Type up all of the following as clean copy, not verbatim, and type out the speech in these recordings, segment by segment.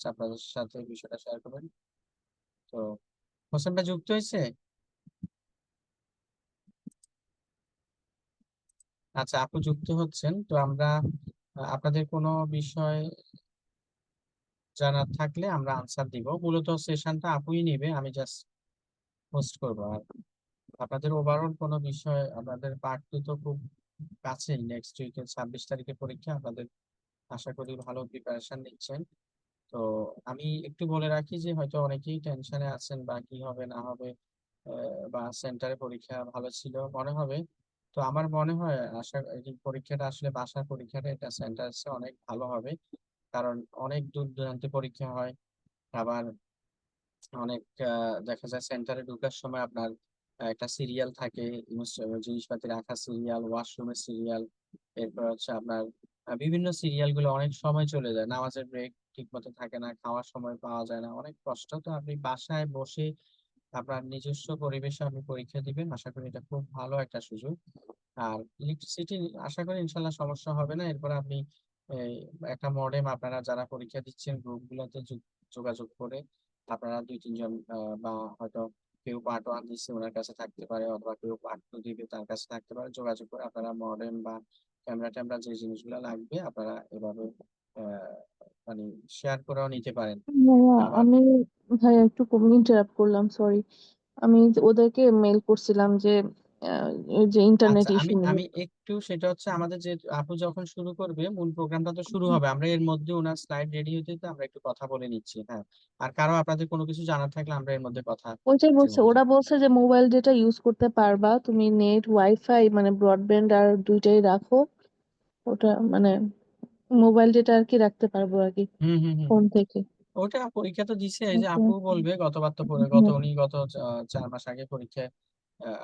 Just আপনাদের সাথে বিষয়টা শেয়ার করবেন। তো হোসেন ভাই যুক্ত হয়েছে? আচ্ছা, আপু যুক্ত হচ্ছেন। তো আমরা আপনাদের কোনো বিষয় জানার থাকলে আমরা আনসার দিব। মূলত সেশনটা আপুই নিবে, আমি জাস্ট হোস্ট করবো। আর আপনাদের ওভারঅল কোনো বিষয়, আপনাদের পার্ট টু তো খুব কাছেই, নেক্সট উইকের 26 তারিখে পরীক্ষা। আপনাদের আশা করি ভালো প্রিপারেশন নিচ্ছেন। তো আমি একটু বলে রাখি যে হয়তো অনেকেই টেনশনে আছেন বা কি হবে না হবে, বা সেন্টারে পরীক্ষা ভালো ছিল মনে হবে। তো আমার মনে হয় এই পরীক্ষাটা আসলে বাসার পরীক্ষাটা এটা সেন্টারে অনেক ভালো হবে। কারণ অনেক দূর দূরান্তে পরীক্ষা হয়। আবার অনেক দেখা যায় সেন্টারে ঢোকার সময় আপনার একটা সিরিয়াল থাকে, জিনিসপাতি রাখা সিরিয়াল, ওয়াশরুমের সিরিয়াল, এরপর হচ্ছে আপনার বিভিন্ন সিরিয়াল গুলো অনেক সময় চলে যায়, নামাজের ব্রেক ঠিক মতো থাকে না, খাওয়ার সময় পাওয়া যায় না, অনেক কষ্ট। তো আপনি বাসায় বসে আপনার নিজস্ব পরিবেশে আপনি পরীক্ষা দিবেন, আশা করি এটা খুব ভালো একটা সুযোগ। আর ইলেকট্রিসিটি আশা করি ইনশাল্লাহ সমস্যা হবে না। এরপর আপনি এই, একটা মডেম আপনারা যারা পরীক্ষা দিচ্ছেন গ্রুপ গুলোতে যোগাযোগ করে আপনারা 2-3 জন বা হয়তো কেউ পার্ট ওয়ান দিচ্ছে ওনার কাছে থাকতে পারে, অথবা কেউ পার্ট টু দিবে তার কাছে থাকতে পারে, যোগাযোগ করে আপনারা মডেম বা ক্যামেরা ট্যামেরা যে জিনিসগুলো লাগবে আপনারা এভাবে আহ, মানে শেয়ার করেও নিতে পারেন। ভাইয়া আবার আমি ভাইয়া একটু ইন্টারাপ্ট করলাম, সরি। আমি ওদেরকে মেল করছিলাম যে আহ, এই যে ইন্টারনেট আচ্ছা, আমি ইস্যু নিয়ে। আমি একটু সেটা হচ্ছে আমাদের যে আপু যখন শুরু করবে মূল প্রোগ্রামটা তো শুরু হবে, আমরা এর মধ্যে ওনার স্লাইড রেডি হতে হতে আমরা একটু কথা বলে নিচ্ছি। হ্যাঁ, আর কারো আপনাদের কোনো কিছু জানার থাকলে আমরা এর মধ্যে কথা ওইটাই বলছে, জীবনে ওরা বলছে যে মোবাইল ডেটা ইউজ করতে পারবা তুমি, নেট ওয়াইফাই মানে ব্রডব্যান্ড আর দুইটাই রাখো। ওটা মানে মোবাইল ডেটা আর কি রাখতে পারবো আর কি হুম হুম হুম ফোন থেকে। ওটা পরীক্ষা তো দিছে, এই যে আচ্ছা। আপু বলবে গতবার তো উনি গত 4 মাস আগে পরীক্ষায়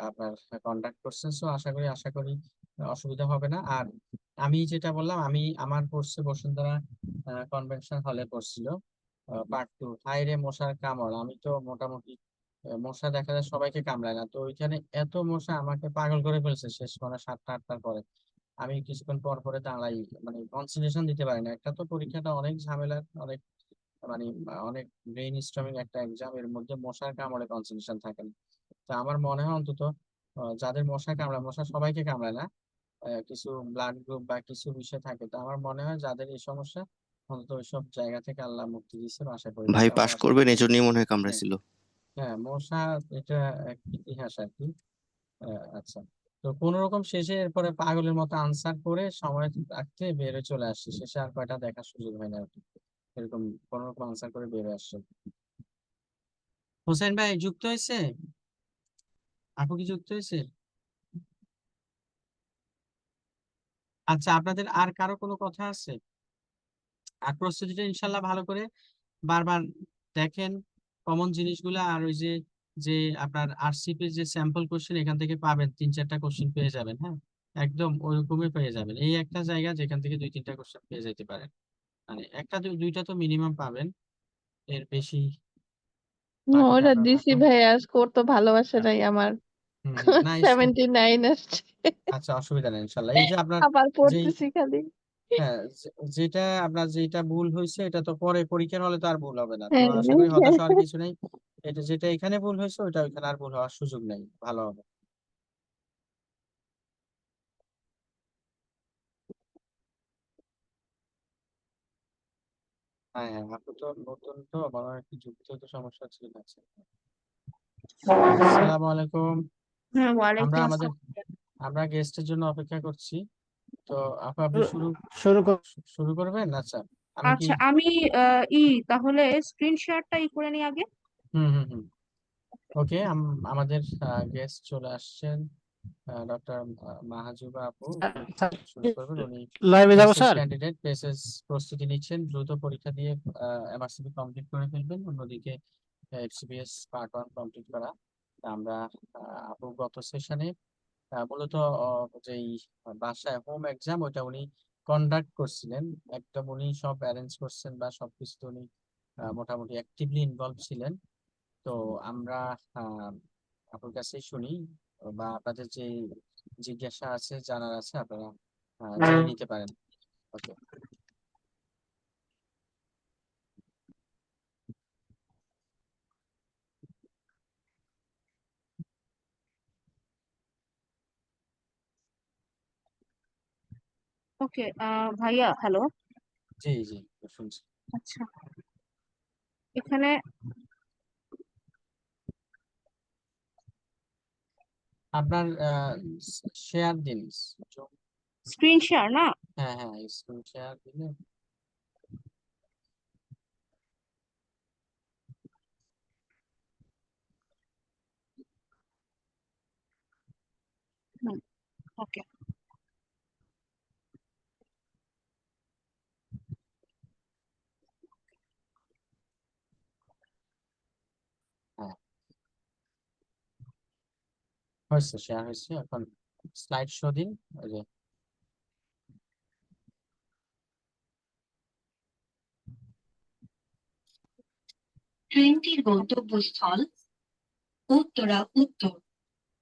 আপনার কন্ডাক্ট করছেন। সো আশা করি অসুবিধা হবে না। আর আমি যেটা বললাম, আমি আমার পড়ছে বসুন্ধরা কনভেনশন হলে পড়ছিল পার্ট টু। হাইরে মশার কামড়, আমি তো মোটামুটি মশা দেখা যায় সবাইকে কামড়ায় না, তো ওইখানে এত মশা আমাকে পাগল করে ফেলছে শেষ করে 7টা 8টার পরে। আমি কিছুক্ষণ পর পরে দাঁড়াই, মানে কনসেন্ট্রেশন দিতে পারি না। একটা তো পরীক্ষাটা অনেক ঝামেলার, অনেক মানে অনেক ব্রেইন স্টর্মিং একটা এক্সাম, এর মধ্যে মশার কামড়ে কনসেন্ট্রেশন থাকে না। তো আমার মনে হয় অন্তত যাদের মশা কামড়ায়, মশা সবাইকে কামড়ায় না, কিছু ব্লাড গ্রুপ বা কিছু বিষয় থাকে, তো আমার মনে হয় যাদের এই সমস্যা অন্তত ওইসব জায়গা থেকে আল্লাহ মুক্তি দিচ্ছে, বা আশা করি ভাই সবাই পাশ আশা করবেন করি। এজন্যই মনে হয় হ্যাঁ কামড়াইছিল। হ্যাঁ, মশা এটা এক ইতিহাস আর কি। আচ্ছা, তো কোন রকম শেষে এরপরে পাগলের মতো আনসার করে সময় রাখতে বের হয়ে চলে আসছে, শেষে আর কয়টা দেখার সুযোগ হয় না আর কি। এরকম কোন রকম আনসার করে বের হয়ে আসছে। হোসেন ভাই যুক্ত হয়েছে? আপু কি যুক্ত হয়েছে? আচ্ছা, আপনাদের আর কারো কোনো কথা আছে? আর প্রস্তুতিটা ইনশাল্লাহ ভালো করে বারবার দেখেন, কমন জিনিসগুলো। আর ওই যে যে আপনার আরসিপি যে স্যাম্পল কোশ্চেন এখান থেকে পাবেন, 3-4টা কোশ্চেন পেয়ে যাবেন। হ্যাঁ, একদম ওইরকমই পেয়ে যাবেন। এই একটা জায়গা যেখান থেকে 2-3টা কোশ্চেন পেয়ে যেতে পারেন, মানে একটা দুইটা তো মিনিমাম পাবেন, এর বেশি বাকিটা ওটা আপনার দিছি ভাগ্য। ভাইয়া, স্কোর তো ভালোবাসে নাই আচ্ছা, আমার। না 79 আসছে। আচ্ছা, অসুবিধা নেই ইনশাল্লাহ। এই যে আপনার আবার যেই পড়তেছি খালি। হ্যাঁ, যেটা আপনার যেটা ভুল হয়েছে এটা তো পরে পরীক্ষার হলে তো আর ভুল হবে না, তো হ্যাঁ আশা করি হতাশ হওয়ার কিছু নেই। এটা যেটা এখানে ভুল হয়েছে ওইটা ওইখানে আর ভুল হওয়ার সুযোগ নেই, ভালো হবে। হ্যাঁ হ্যাঁ, আপনি তো নতুন, তো আমার একটু যুক্ত হতে সমস্যা ছিল। আচ্ছা, আসসালামু আলাইকুম। হ্যাঁ, আমরা ওয়ালাইকুম আমাদের আসসালাম। আমরা গেস্টের জন্য অপেক্ষা করছি। তো আপনি শুরু শুরু কর। শুরু করবেন? আচ্ছা, আমি কি আচ্ছা, আমি তাহলে স্ক্রিন শেয়ারটা করে নিই আগে। হুম হুম হুম ওকে, আমাদের গেস্ট চলে আসছেন, ডক্টর মাহাজুবা আপু। শুরু করবেন উনি। লাইভে যাবো পেসেস স্যার। ক্যান্ডিডেট, পেসেস প্রস্তুতি নিচ্ছেন, দ্রুত পরীক্ষা দিয়ে এমআরসিপি কমপ্লিট করে ফেলবেন, অন্যদিকে এফসিবিএস পার্ট ওয়ান কমপ্লিট করা। তা আমরা আপু গত সেশনে মূলত যেই বাসায় হোম এক্সাম ওইটা উনি কন্ডাক্ট করছিলেন, একদম উনি সব অ্যারেঞ্জ করছেন বা সবকিছু উনি মোটামুটি অ্যাক্টিভলি ইনভলভ ছিলেন। তো আমরা আহ, আপনার কাছেই শুনি, বা আপনাদের যে জিজ্ঞাসা আছে জানার আছে আপনারা জেনে নিতে পারেন। ওকে। ওকে, ভাইয়া হ্যালো। জি জি, শুনছি। আচ্ছা, এখানে আপনার শেয়ার দিন। স্ক্রিন শেয়ার না? হ্যাঁ হ্যাঁ, স্ক্রিন শেয়ার দিলে। হুম, ওকে। হ্যাঁ, হয়েছে, শেয়ার হয়েছে। এখন স্লাইড শো দিন। ওই যে ট্রেনটির গন্তব্যস্থল উত্তরা উত্তর।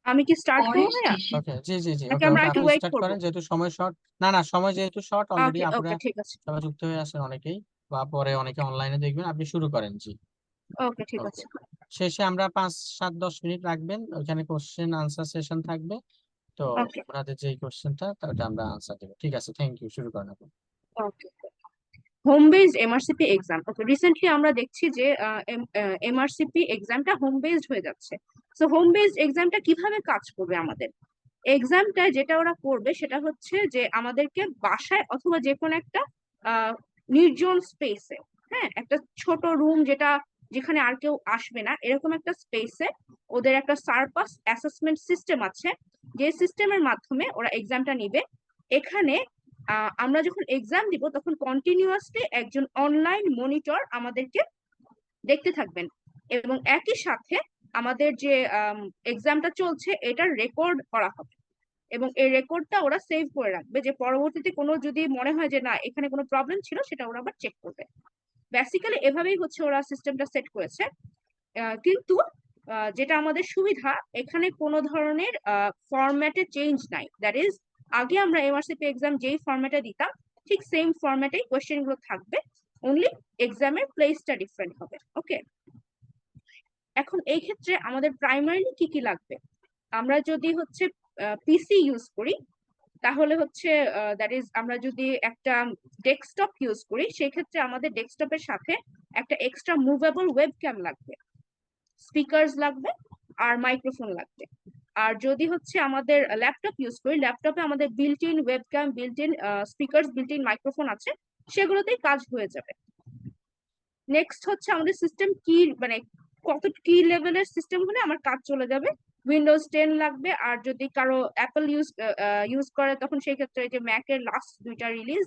আমি কি স্টার্ট পরের করবো ভাইয়া, স্টেশন ওকে, জি জি জি, নাকি ওকে আমরা ওকে, একটু আপনি ওয়েট স্টার্ট করবো? করেন যেহেতু সময় শর্ট। না না, সময় যেহেতু শর্ট, অলরেডি ওকে আপুরা ওকে, ঠিক আছে। সবাই যুক্ত হয়ে আছেন অনেকেই, বা পরে অনেকে অনলাইনে দেখবেন। আপনি শুরু করেন। জি, ওকে ঠিক ওকে। আছে। শেষে আমরা 5-7-10 মিনিট রাখবেন, ওইখানে কোশ্চেন আনসার সেশন থাকবে। তো ওকে ওনাদের যেই কোশ্চেনটা ওটা আমরা আনসার দেবো। ঠিক আছে, থ্যাংক ইউ, শুরু করেন আপনি। Okay. Home based MRCP exam. Okay, recently আমরা দেখছি যে এমআরসিপি এক্সামটা হোম বেসড হয়ে যাচ্ছে। সো হোম বেসড এক্সামটা কিভাবে কাজ করবে আমাদের? এক্সামটা যেটা ওরা করবে সেটা হচ্ছে যে আমাদেরকে বাসায় অথবা যে কোনো একটা আহ, নির্জন স্পেসে, হ্যাঁ, একটা ছোট রুম যেটা যেখানে আর কেউ আসবে না, এরকম একটা স্পেসে ওদের একটা সারপাস অ্যাসেসমেন্ট সিস্টেম আছে, যে সিস্টেমের মাধ্যমে ওরা এক্সামটা নিবে। এখানে আমরা যখন এক্সাম দিব তখন কন্টিনিউয়াসলি একজন অনলাইন মনিটর আমাদেরকে দেখতে থাকবেন, এবং একই সাথে আমাদের যে এক্সামটা চলছে এটার রেকর্ড করা হবে, এবং এই রেকর্ডটা ওরা সেভ করে রাখবে, যে পরবর্তীতে কোনো যদি মনে হয় যে না এখানে কোনো প্রবলেম ছিল সেটা ওরা আবার চেক করবে। বেসিক্যালি এভাবেই হচ্ছে ওরা সিস্টেমটা সেট করেছে। কিন্তু যেটা আমাদের সুবিধা, এখানে কোনো ধরনের ফরম্যাটে চেঞ্জ নাই। দ্যাট ইজ, আগে আমরা এমআরসিপি এক্সাম যেই ফরম্যাটে দিতাম ঠিক সেম ফরম্যাটেই কোয়েশ্চেন গুলো থাকবে, অনলি এক্সামের প্লেসটা ডিফারেন্ট হবে। ওকে, এখন এই ক্ষেত্রে আমাদের প্রাইমারিলি কি কি লাগবে? আমরা যদি হচ্ছে পিসি ইউজ করি তাহলে হচ্ছে দ্যাট ইজ, আমরা যদি একটা ডেস্কটপ ইউজ করি সেই ক্ষেত্রে আমাদের ডেস্কটপের সাথে একটা এক্সট্রা মুভেবল ওয়েবক্যাম লাগবে, স্পিকারস লাগবে, আর মাইক্রোফোন লাগবে। আর যদি হচ্ছে আমাদের ল্যাপটপ ইউজ করি, ল্যাপটপে আমাদের built in webcam, built in speakers, built in microphone আছে, সেগুলোতেই কাজ হয়ে যাবে। নেক্সট হচ্ছে আমাদের সিস্টেম কি, মানে কত কি লেভেলের সিস্টেম হলে আমার কাজ চলে যাবে। উইন্ডোজ 10 লাগবে, আর যদি কারো অ্যাপল ইউজ করে তখন সেই ক্ষেত্রে এই যে ম্যাকের লাস্ট দুইটা রিলিজ,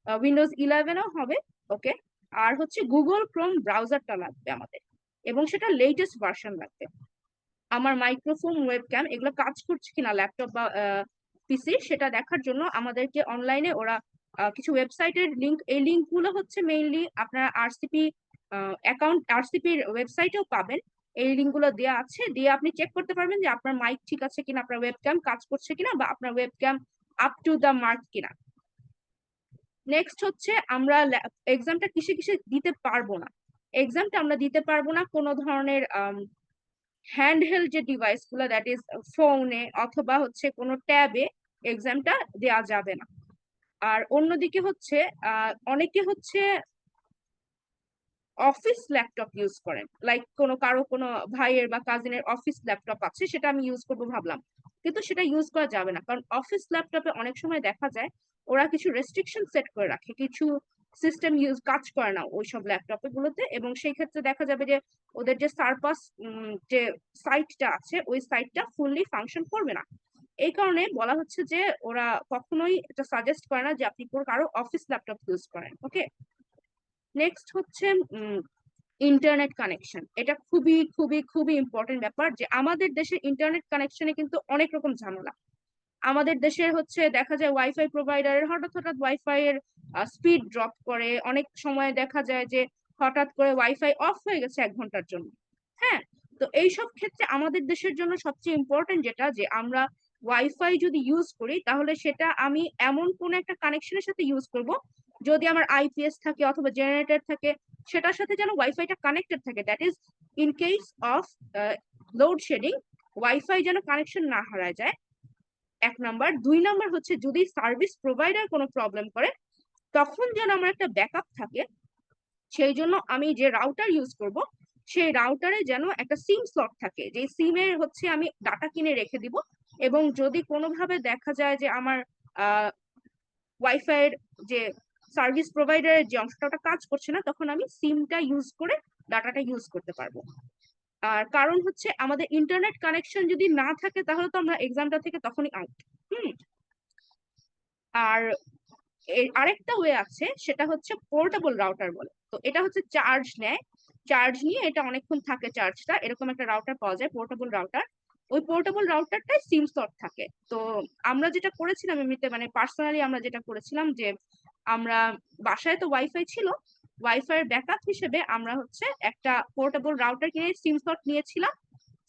উইন্ডোজ 11ও হবে। ওকে, আর হচ্ছে গুগল ক্রোম ব্রাউজারটা লাগবে আমাদের, এবং সেটা লেটেস্ট ভার্সন লাগবে। আমার মাইক্রোফোন, ওয়েবক্যাম এগুলো কাজ করছে কিনা ল্যাপটপ বা পিসি সেটা দেখার জন্য আমাদেরকে অনলাইনে ওরা কিছু ওয়েবসাইটের লিংক, এই লিংক গুলো হচ্ছে মেইনলি আপনারা আরসিপি অ্যাকাউন্ট, আরসিপির ওয়েবসাইটেও পাবেন। এই লিংক গুলো দেওয়া আছে, দিয়ে আপনি চেক করতে পারবেন যে আপনার মাইক ঠিক আছে কিনা, আপনার ওয়েবক্যাম কাজ করছে কিনা, বা আপনার webcam up to the mark কিনা। নেক্সট হচ্ছে আমরা এক্সামটা কিসে কিসে দিতে পারবো না। এক্সামটা আমরা দিতে পারবো না কোনো ধরনের হ্যান্ডহেল্ড যে ডিভাইস গুলো, দ্যাট ইজ ফোনে অথবা হচ্ছে কোনো ট্যাবে এক্সামটা দেওয়া যাবে না। আর অন্যদিকে হচ্ছে অনেকে হচ্ছে অফিস ল্যাপটপ ইউজ করেন, লাইক কারো কোনো ভাইয়ের বা কাজিনের অফিস ল্যাপটপ আছে, সেটা আমি ইউজ করবো ভাবলাম, কিন্তু সেটা ইউজ করা যাবে না, কারণ অফিস ল্যাপটপে অনেক সময় দেখা যায় ওরা কিছু রেস্ট্রিকশন সেট করে রাখে, কিছু সিস্টেম ইউজ কাজ করে না ওইসব ল্যাপটপে গুলোতে, এবং সেই ক্ষেত্রে দেখা যাবে যে ওদের যে সারপাস যে সাইটটা আছে ওই সাইটটা ফুললি ফাংশন করবে না। এই কারণে বলা হচ্ছে যে ওরা কখনোই এটা সাজেস্ট করে না যে আপনি কারো অফিস ল্যাপটপ ইউজ করেন। ওকে, নেক্সট হচ্ছে ইন্টারনেট কানেকশন। এটা খুবই খুবই খুবই ইম্পর্টেন্ট ব্যাপার, যে আমাদের দেশের ইন্টারনেট কানেকশনে কিন্তু অনেক রকম ঝামেলা। আমাদের দেশের হচ্ছে দেখা যায় ওয়াইফাই প্রোভাইডারের হঠাৎ হঠাৎ ওয়াইফাই এর স্পিড ড্রপ করে, অনেক সময় দেখা যায় যে হঠাৎ করে ওয়াইফাই অফ হয়ে গেছে 1 ঘন্টার জন্য। হ্যাঁ, তো এইসব ক্ষেত্রে আমাদের দেশের জন্য সবচেয়ে ইম্পর্টেন্ট যেটা, যে আমরা ওয়াইফাই যদি ইউজ করি তাহলে সেটা আমি এমন কোন একটা কানেকশনের সাথে ইউজ করব, যদি আমার আইপিএস থাকে অথবা জেনারেটর থাকে সেটার সাথে যেন ওয়াইফাইটা কানেক্টেড থাকে, that is in case of load shedding wifi যেন কানেকশন না হারায় যায়। এক নাম্বার। 2 নাম্বার হচ্ছে যদি সার্ভিস প্রোভাইডার কোনো প্রবলেম করে তখন যেন আমার একটা ব্যাকআপ থাকে, সেই জন্য আমি যে রাউটার ইউজ করব সেই রাউটারে যেন একটা সিম স্লট থাকে, যে সিমের হচ্ছে আমি ডাটা কিনে রেখে দিব, এবং যদি কোনোভাবে দেখা যায় যে আমার ওয়াইফাই এর যে সার্ভিস প্রোভাইডারের যে অংশটা ওটা কাজ করছে না, তখন আমি সিমটা ইউজ করে ডাটাটা ইউজ করতে পারবো। আর কারণ হচ্ছে আমাদের ইন্টারনেট কানেকশন যদি না থাকে তাহলে তো আমরা এক্সামটা থেকে তখনই আউট। আর এর আরেকটা ওয়ে আছে, সেটা হচ্ছে পোর্টেবল রাউটার বলে। তো এটা হচ্ছে চার্জ নেয়, চার্জ নিয়ে এটা অনেকক্ষণ থাকে চার্জটা, এরকম একটা রাউটার পাওয়া যায় পোর্টেবল রাউটার। ওই পোর্টেবল রাউটারটায় সিম স্লট থাকে। তো আমরা যেটা করেছিলাম এমনিতে, মানে পার্সোনালি আমরা যেটা করেছিলাম যে আমরা বাসায় তো ওয়াইফাই ছিল, ওয়াইফাই এর ব্যাকআপ হিসেবে আমরা হচ্ছে একটা পোর্টেবল রাউটার কিনে সিম স্লট নিয়েছিলাম,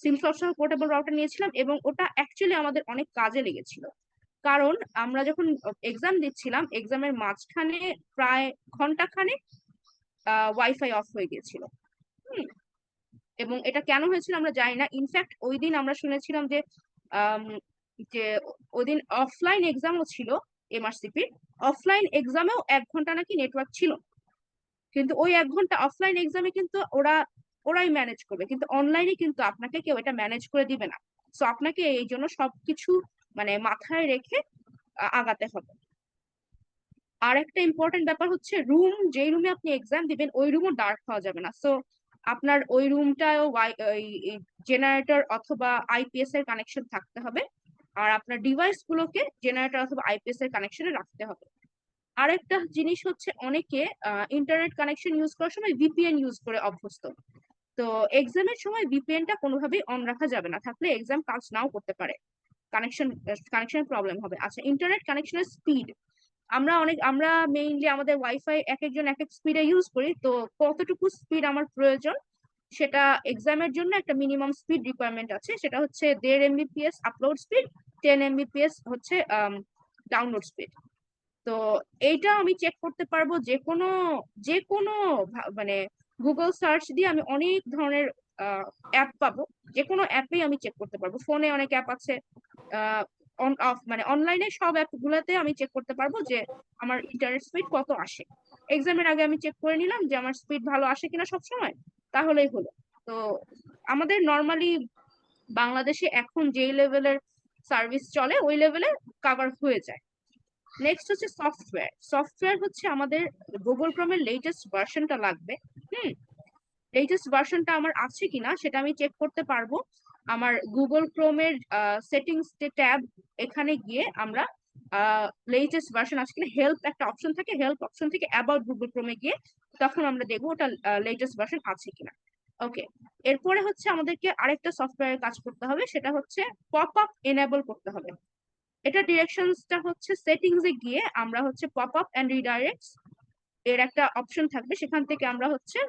সিম স্লট সহ পোর্টেবল রাউটার নিয়েছিলাম, এবং ওটা অ্যাকচুয়ালি আমাদের অনেক কাজে লেগেছিল। কারণ আমরা যখন এক্সাম দিচ্ছিলাম এক্সামের মাঝখানে প্রায় ঘন্টাখানেক ওয়াইফাই অফ হয়ে গিয়েছিল। হুম, এবং এটা কেন হয়েছিল আমরা জানি না। ইনফ্যাক্ট ওই দিন আমরা শুনেছিলাম যে আম, যে ওই দিন অফলাইন এক্সামও ছিল এমআরসিপির, অফলাইন এক্সামেও 1 ঘন্টা নাকি নেটওয়ার্ক ছিল, কিন্তু ওই 1 ঘন্টা অফলাইন এক্সামে কিন্তু ওরাই ম্যানেজ করবে, কিন্তু অনলাইনে কিন্তু আপনাকে কেউ এটা ম্যানেজ করে দিবে না। সো আপনাকে এই জন্য সবকিছু মানে মাথায় রেখে আগাতে হবে। আর একটা ইম্পর্টেন্ট ব্যাপার হচ্ছে রুম, যেই রুমে আপনি এক্সাম দিবেন ওই রুমও ডার্ক হওয়া যাবে না। সো আপনার ওই রুমটাও জেনারেটর অথবা আইপিএস এর কানেকশন থাকতে হবে, আর আপনার ডিভাইস গুলোকে জেনারেটর অথবা আইপিএস এর কানেকশনে রাখতে হবে। আরেকটা জিনিস হচ্ছে অনেকে ইন্টারনেট কানেকশন ইউজ করার সময় ভিপিএন ইউজ করে অভ্যস্ত। তো এক্সামের সময় ভিপিএনটা কোনোভাবেই অন রাখা যাবে না, থাকলে এক্সাম কাজ নাও করতে পারে, কানেকশন প্রবলেম হবে। আচ্ছা, ইন্টারনেট কানেকশনের স্পিড, আমরা মেইনলি আমাদের ওয়াইফাই এক একজন এক এক স্পিডে ইউজ করি, তো কতটুকু স্পিড আমার প্রয়োজন সেটা এক্সামের জন্য একটা মিনিমাম স্পিড রিকোয়ারমেন্ট আছে, সেটা হচ্ছে 1.5 এমবিপিএস আপলোড স্পিড, 10 এমবিপিএস হচ্ছে ডাউনলোড স্পিড। তো এইটা আমি চেক করতে পারবো যে কোনো মানে গুগল সার্চ দিয়ে আমি অনেক ধরনের অ্যাপ পাবো, যে কোনো অ্যাপেই আমি চেক করতে পারবো। ফোনে অনেক অ্যাপ আছে, অন অফ মানে অনলাইনে সব অ্যাপ গুলাতে আমি চেক করতে পারবো যে আমার ইন্টারনেট স্পিড কত আসে। এক্সামের আগে আমি চেক করে নিলাম যে আমার স্পিড ভালো আসে কিনা সব সময়, তাহলেই হলো। তো আমাদের নর্মালি বাংলাদেশে এখন যেই লেভেলের সার্ভিস চলে ওই লেভেলে কভার হয়ে যায়। নেক্সট হচ্ছে সফটওয়্যার। সফটওয়্যার হচ্ছে আমাদের গুগল ক্রোমের লেটেস্ট ভার্সনটা লাগবে। লেটেস্ট ভার্সনটা আমার আছে কিনা সেটা আমি চেক করতে পারবো আমার গুগল ক্রোমের সেটিংস ট্যাব, এখানে গিয়ে আমরা লেটেস্ট ভার্সন আছে কিনা, হেল্প একটা অপশন থাকে, হেল্প অপশন থেকে অ্যাবাউট গুগল ক্রোমে গিয়ে তখন আমরা দেখবো ওটা লেটেস্ট ভার্সন আছে কিনা। ওকে, এরপরে হচ্ছে আমাদেরকে আরেকটা সফটওয়্যারের কাজ করতে হবে, সেটা হচ্ছে পপ আপ এনেবল করতে হবে। এটা ডিরেকশনসটা হচ্ছে সেটিংস এ গিয়ে আমরা হচ্ছে পপ আপ এন্ড রিডাইরেক্টস এর একটা অপশন থাকবে, সেখান থেকে আমরা হচ্ছে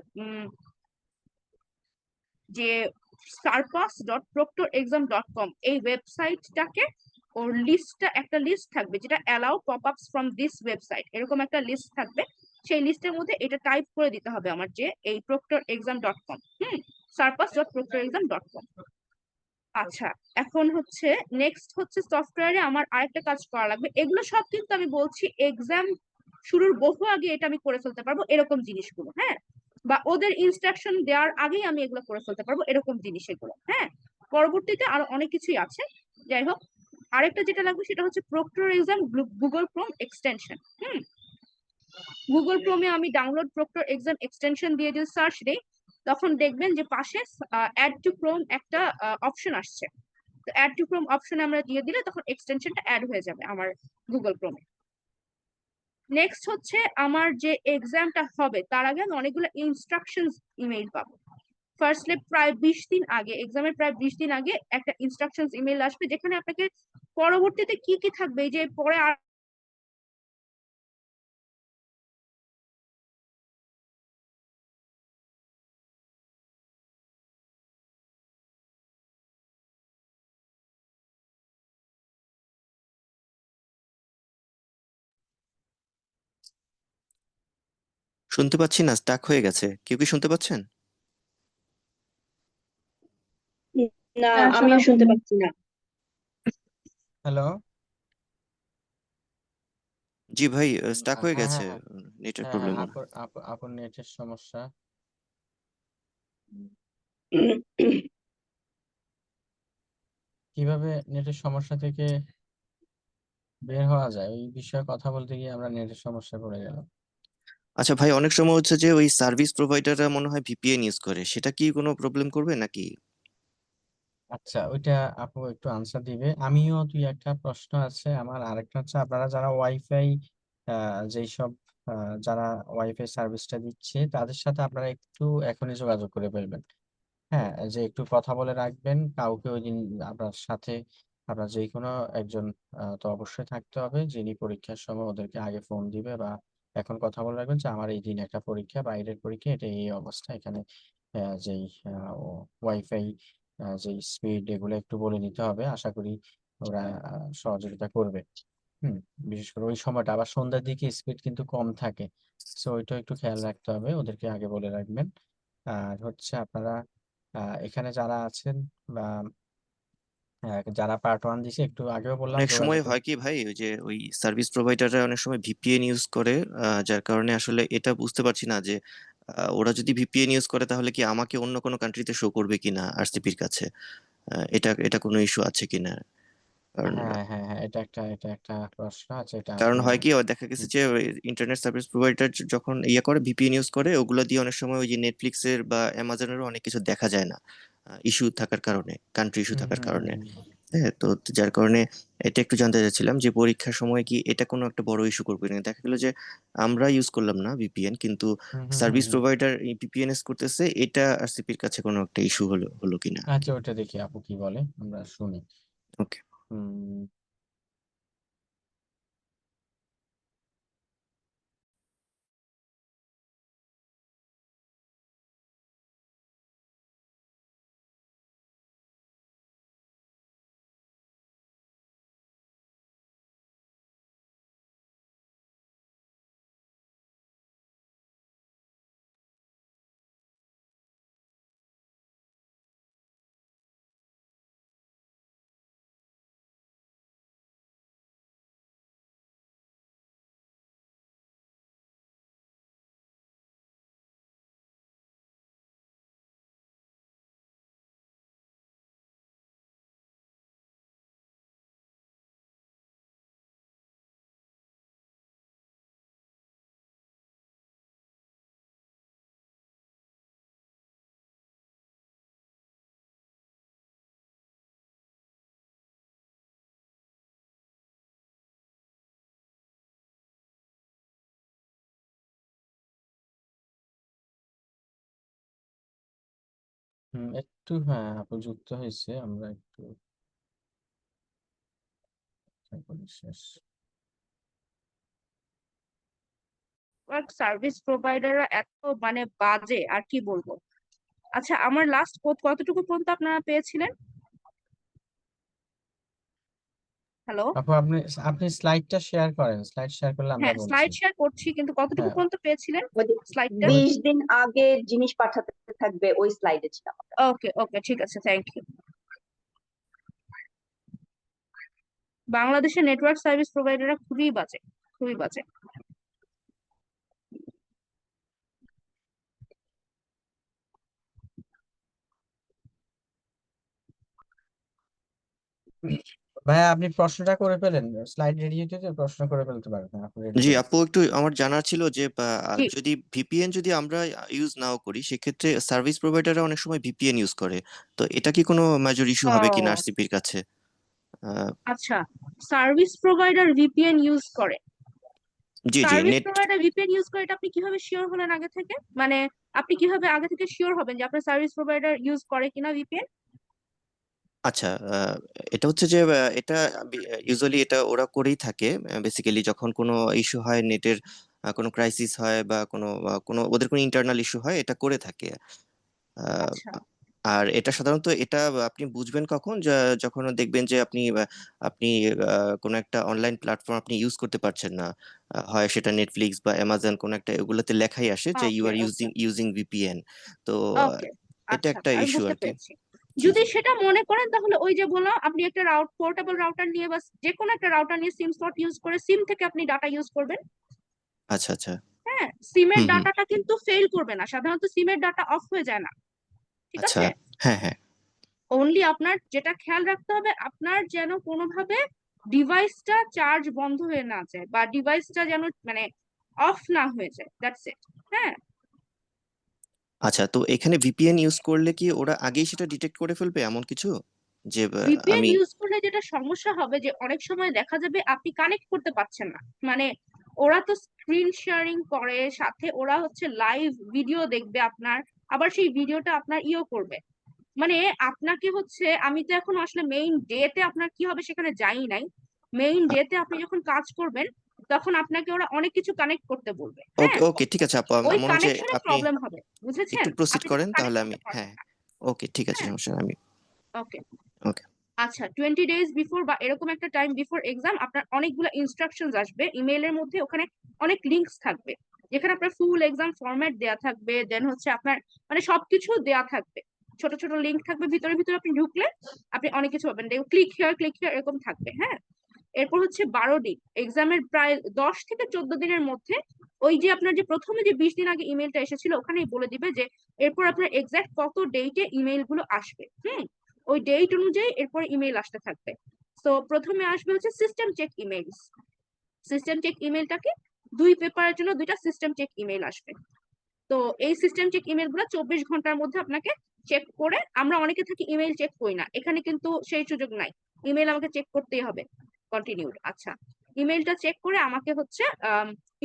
যে sarpas.proctorexam.com এই ওয়েবসাইটটাকে, ওর লিস্টটা একটা লিস্ট থাকবে যেটা অ্যালাউ পপ আপস ফ্রম দিস ওয়েবসাইট, এরকম একটা লিস্ট থাকবে। সেই লিস্টের মধ্যে এটা টাইপ করে দিতে হবে আমার যে এই proctorexam.com, sarpas.proctorexam.com। আচ্ছা, এখন হচ্ছে নেক্সট হচ্ছে সফটওয়্যারে আমার আরেকটা কাজ করা লাগবে। এগুলো সব কিন্তু আমি বলছি এক্সাম শুরুর বহু আগে এটা আমি করে ফেলতে পারবো এরকম জিনিসগুলো, হ্যাঁ, বা ওদের ইনস্ট্রাকশন দেওয়ার আগেই আমি এগুলো করে ফেলতে পারবো এরকম জিনিস এগুলো, হ্যাঁ। পরবর্তীতে আরো অনেক কিছুই আছে, যাই হোক। আরেকটা যেটা লাগবে সেটা হচ্ছে proctor exam Google Chrome extension. Google ক্রোমে আমি ডাউনলোড প্রক্টর এক্সাম এক্সটেনশন দিয়ে যদি সার্চ দিই তখন দেখবেন যে পাশে অ্যাড টু ক্রোম একটা অপশন আসছে। তো অ্যাড টু ক্রোম অপশনে আমরা দিয়ে দিলে তখন এক্সটেনশনটা অ্যাড হয়ে যাবে আমার গুগল ক্রোমে। নেক্সট হচ্ছে আমার যে এক্সামটা হবে তার আগে আমি অনেকগুলো ইনস্ট্রাকশনস ইমেইল পাবো। ফার্স্টলি প্রায় 20 দিন আগে, এক্সামের প্রায় 20 দিন আগে একটা ইনস্ট্রাকশনস ইমেইল আসবে, যেখানে আপনাকে পরবর্তীতে কি কি থাকবে, এই যে পরে আর শুনতে পাচ্ছি না, স্টাক হয়ে গেছে। কেউ কি শুনতে পাচ্ছেন? না, হ্যাঁ, আমিও শোনা শুনতে যাবে। পাচ্ছি না। হ্যালো, জি ভাই, স্টাক হয়ে হ্যাঁ গেছে হ্যাঁ নেটের হ্যাঁ প্রবলেম। আপুর নেটের সমস্যা। কিভাবে নেটের সমস্যা থেকে বের হওয়া যায় ওই বিষয়ে কথা বলতে গিয়ে আমরা নেটের সমস্যায় পড়ে গেলাম। আচ্ছা ভাই, অনেক সময় হচ্ছে যে ওই সার্ভিস প্রোভাইডাররা মনে হয় ভিপিএন ইউজ করে, সেটা কি কোনো প্রবলেম করবে নাকি? আচ্ছা, ওইটা আপু একটু আনসার দিবে। আমিও দুই একটা প্রশ্ন আছে আমার। আরেকটা হচ্ছে আপনারা যারা ওয়াইফাই যেই সব যারা ওয়াইফাই সার্ভিসটা দিচ্ছে তাদের সাথে আপনারা একটু এখনই যোগাযোগ করে ফেলবেন। হ্যাঁ, যে একটু কথা বলে রাখবেন কাউকে ওই দিন আপনার সাথে। আপনার যে কোনো একজন তো অবশ্যই থাকতে হবে যিনি পরীক্ষার সময় ওদেরকে আগে ফোন দিবে, বা এখন কথা বলে রাখবেন যে আমার এই দিন একটা পরীক্ষা, বাইরের পরীক্ষা, এটা এই অবস্থা। এখানে যেই ওয়াইফাই যেই স্পিড এগুলো একটু বলে নিতে হবে। আশা করি ওরা সহযোগিতা করবে। হুম। বিশেষ করে ওই সময়টা আবার সন্ধ্যার দিকে স্পিড কিন্তু কম থাকে। সো ওইটা একটু খেয়াল রাখতে হবে, ওদেরকে আগে বলে রাখবেন। আর হচ্ছে আপনারা এখানে যারা আছেন বা যারা পার্ট ওয়ান দিছে একটু আগেও বললাম অনেক সময় যোগাযোগ। হয় কি ভাই, ওই যে ওই সার্ভিস প্রোভাইডাররা অনেক সময় ভিপিএন ইউজ করে, যার কারণে আসলে এটা বুঝতে পারছি না যে ওরা যদি ভিপিএন ইউজ করে তাহলে কি আমাকে অন্য কোনো কান্ট্রিতে শো করবে কিনা আরসিপির কাছে। এটা এটা কোনো ইস্যু আছে কিনা? কারণ হ্যাঁ, এটা একটা প্রশ্ন আছে, এটা কারণ আপনিও। হয় কি, দেখা গেছে যে ইন্টারনেট সার্ভিস প্রোভাইডার যখন ইয়ে করে ভিপিএন ইউজ করে, ওগুলো দিয়ে অনেক সময় ওই যে নেটফ্লিক্সের বা অ্যামাজনেরও অনেক কিছু দেখা যায় না, ইস্যু থাকার কারণে, কান্ট্রি ইস্যু হুম থাকার হুম কারণে। হুম হ্যাঁ, তো যার কারণে এটা একটু জানতে চাচ্ছিলাম যে পরীক্ষার সময় কি এটা কোনো একটা বড় ইস্যু করবে না। দেখা গেলো যে আমরা ইউজ করলাম না ভিপিএন, কিন্তু হুম হুম হুম সার্ভিস হুম। প্রোভাইডার ভিপিএন ইউজ করতেছে, এটা আরসিপির কাছে কোনো একটা ইস্যু হলো হলো কিনা আর কি। আচ্ছা, ওটা দেখি আপু কি বলে, আমরা শুনি। ওকে। হুম। একটু, হ্যাঁ আপু যুক্ত হয়েছে, আমরা একটু শেষ। সার্ভিস প্রোভাইডাররা এত মানে বাজে, আর কি বলবো। আচ্ছা, আমার লাস্ট কতটুকু পর্যন্ত আপনারা পেয়েছিলেন? হ্যালো? আপু আপনি আপনি স্লাইডটা শেয়ার করেন, স্লাইড শেয়ার করলে আমরা হ্যাঁ, বলছি। স্লাইড শেয়ার করছি, কিন্তু কতটুকু হ্যাঁ। পর্যন্ত পেয়েছিলেন ওই যে স্লাইডটা? ওই 20 দিন আগে জিনিস পাঠাতে থাকবে, ওই স্লাইডে ছিলাম আমরা। ওকে ওকে, ঠিক আছে, থ্যাংক ইউ। বাংলাদেশের নেটওয়ার্ক সার্ভিস প্রোভাইডাররা খুবই বাজে, খুবই বাজে। ভাইয়া আপনি প্রশ্নটা করে ফেলেন, স্লাইড রেডি হতে হতে প্রশ্ন করে ফেলতে পারবেন, আপনি রেডি জি করেন। আপু, একটু আমার জানার ছিল যে কি? যদি ভিপিএন যদি আমরা ইউজ নাও করি, সেক্ষেত্রে সার্ভিস প্রোভাইডাররা অনেক সময় ভিপিএন ইউজ করে, তো এটা কি কোনো মেজর ইস্যু হবে কিনা ও আরসিপির কাছে? আহ, আচ্ছা, সার্ভিস প্রোভাইডার ভিপিএন ইউজ করে? জি জি, service net. Provider VPN use করে, এটা আপনি কিভাবে শিওর হলেন আগে থেকে? মানে আপনি কিভাবে আগে থেকে শিওর হবেন যে আপনার সার্ভিস প্রোভাইডার ইউজ করে কিনা ভিপিএন? আচ্ছা, এটা হচ্ছে যে এটা ইউজুয়ালি এটা ওরা করেই থাকে। বেসিক্যালি যখন কোনো ইস্যু হয় নেটের, কোনো ক্রাইসিস হয় বা কোনো ওদের কোনো ইন্টারনাল ইস্যু হয়, এটা করে থাকে। আহ, আচ্ছা আর এটা সাধারণত এটা আপনি বুঝবেন কখন, যখন দেখবেন যে আপনি কোনো একটা অনলাইন প্ল্যাটফর্ম আপনি ইউজ করতে পারছেন না। হয় সেটা নেটফ্লিক্স বা অ্যামাজন, কোনো একটা, এগুলোতে লেখাই আসে যে ইউ ওকে আর ওকে ইউজিং ভিপিএন। তো ওকে, এটা আচ্ছা একটা আচ্ছা, আমি ইস্যু বুঝতে আর কি। পেরেছি। জি যদি জি সেটা মনে করেন তাহলে ওই যে বললাম, আপনি একটা পোর্টেবল রাউটার নিয়ে বা যে কোনো একটা রাউটার নিয়ে সিম স্লট ইউজ করে সিম থেকে আপনি ডাটা ইউজ করবেন। আচ্ছা আচ্ছা হ্যাঁ, সিমের হুম হুম ডাটাটা কিন্তু ফেল করবে না, সাধারণত সিমের ডাটা অফ হয়ে যায় না, ঠিক আচ্ছা আছে? হ্যাঁ হ্যাঁ অনলি আপনার যেটা খেয়াল রাখতে হবে, আপনার যেন কোনোভাবে ডিভাইসটা চার্জ বন্ধ হয়ে না যায় বা ডিভাইসটা যেন মানে অফ না হয়ে যায়, দ্যাটস ইট। হ্যাঁ, আচ্ছা, তো এখানে ভিপিএন ইউজ করলে কি ওরা আগেই সেটা ডিটেক্ট করে ফেলবে এমন কিছু, যে ভিপিএন আমি ইউজ করলে যেটা সমস্যা হবে যে অনেক সময় দেখা যাবে আপনি কানেক্ট করতে পারছেন না, মানে ওরা তো স্ক্রিন শেয়ারিং করে, সাথে ওরা হচ্ছে লাইভ ভিডিও দেখবে আপনার, আবার সেই ভিডিওটা আপনার ইও করবে, মানে আপনাকে হচ্ছে, আমি তো এখন আসলে মেইন ডেতে আপনার কি হবে সেখানে যাই নাই, মেইন ডেতে আপনি যখন কাজ করবেন তখন আপনাকে ওরা অনেক কিছু কানেক্ট করতে বলবে। ওকে হ্যাঁ, ওকে ঠিক আছে আপু, ওই আমার মনে হচ্ছে কানেকশনে আপনি প্রবলেম হবে, বুঝেছেন? একটু প্রসিড আপনি করেন তখন কানেক্ট তাহলে আমি, করতে পারবেন হ্যাঁ না। ওকে ঠিক আছে, হ্যাঁ, সমস্যা নেই, আমি ওকে। ওকে আচ্ছা, 20 days বিফোর বা এরকম একটা টাইম বিফোর এক্সাম আপনার অনেকগুলো ইনস্ট্রাকশনস আসবে ইমেইলের মধ্যে, ওখানে অনেক লিঙ্কস থাকবে যেখানে আপনার ফুল এক্সাম ফরম্যাট দেয়া থাকবে, দেন হচ্ছে আপনার মানে সবকিছু দেয়া থাকবে, ছোট ছোট লিঙ্ক থাকবে, ভিতরে ভিতরে আপনি ঢুকলে আপনি অনেক কিছু পাবেন, ক্লিক হিয়ার এরকম থাকবে। হ্যাঁ, এরপর হচ্ছে 12 দিন, এক্সামের প্রায় 10 থেকে 14 দিনের মধ্যে ওই যে আপনার যে প্রথমে যে 20 দিন আগে ইমেলটা এসেছিল ওখানেই বলে দিবে যে এরপর আপনার এক্সাক্ট কত ডেটে ইমেল গুলো আসবে। ওই ডেট অনুযায়ী এরপর ইমেল আসতে থাকবে। তো প্রথমে আসবে হচ্ছে system check emails. System check ইমেলটাকে 2 পেপারের জন্য 2টা সিস্টেম চেক ইমেল আসবে। তো এই সিস্টেম চেক ইমেল গুলো 24 ঘন্টার মধ্যে আপনাকে চেক করে, আমরা অনেকে থাকি ইমেল চেক করি না, এখানে কিন্তু সেই সুযোগ নাই, ইমেল আমাকে চেক করতেই হবে কন্টিনিউড। আচ্ছা, ইমেলটা চেক করে আমাকে হচ্ছে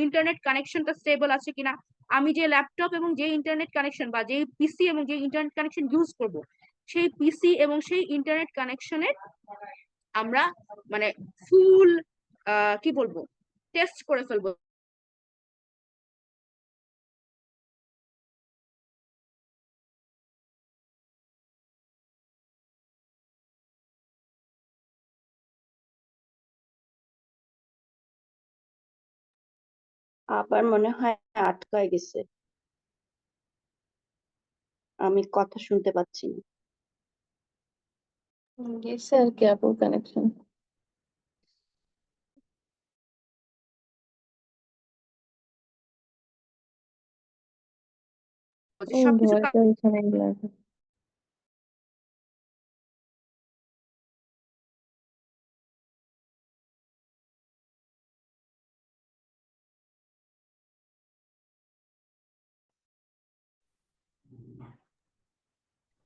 ইন্টারনেট কানেকশনটা স্টেবল আছে কিনা, আমি যে ল্যাপটপ এবং যে ইন্টারনেট কানেকশন বা যে পিসি এবং যে ইন্টারনেট কানেকশন ইউজ করব, সেই পিসি এবং সেই ইন্টারনেট কানেকশনের আমরা মানে ফুল কি বলবো টেস্ট করে ফেলবো। আবার মনে হয় আটকায় গেছে, আমি কথা শুনতে পাচ্ছি না। গেছে আর কি আপুর কানেকশন। ও সবকিছু ভয়টা এখানে লাগে।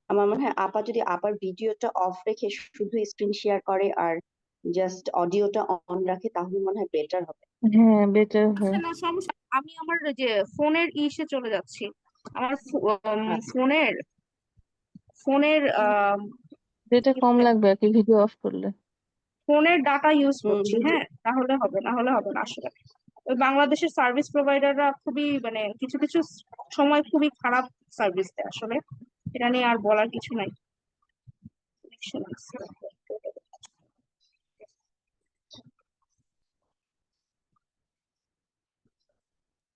আমার মনে হয় আপা যদি আবার ভিডিওটা অফ রেখে শুধু স্ক্রিন শেয়ার করে আর জাস্ট অডিওটা অন রাখে তাহলে মনে হয় বেটার হবে। হ্যাঁ, বেটার আচ্ছা, হয়। না সমস্যা, আমি আমার ওই যে ফোনের ইসে চলে যাচ্ছি, আমার আচ্ছা ফোনের ফোনের যেটা কম লাগবে আর কি ভিডিও অফ করলে। ফোনের ডাটা ইউজ করছি। ভিডিও হ্যাঁ, তাহলে হবে, না হলে হবে না আসলে। ওই বাংলাদেশের সার্ভিস প্রোভাইডাররা খুবই মানে কিছু কিছু সময় খুবই খারাপ সার্ভিস দেয় আসলে, এটা নিয়ে আর বলার কিছু নাই।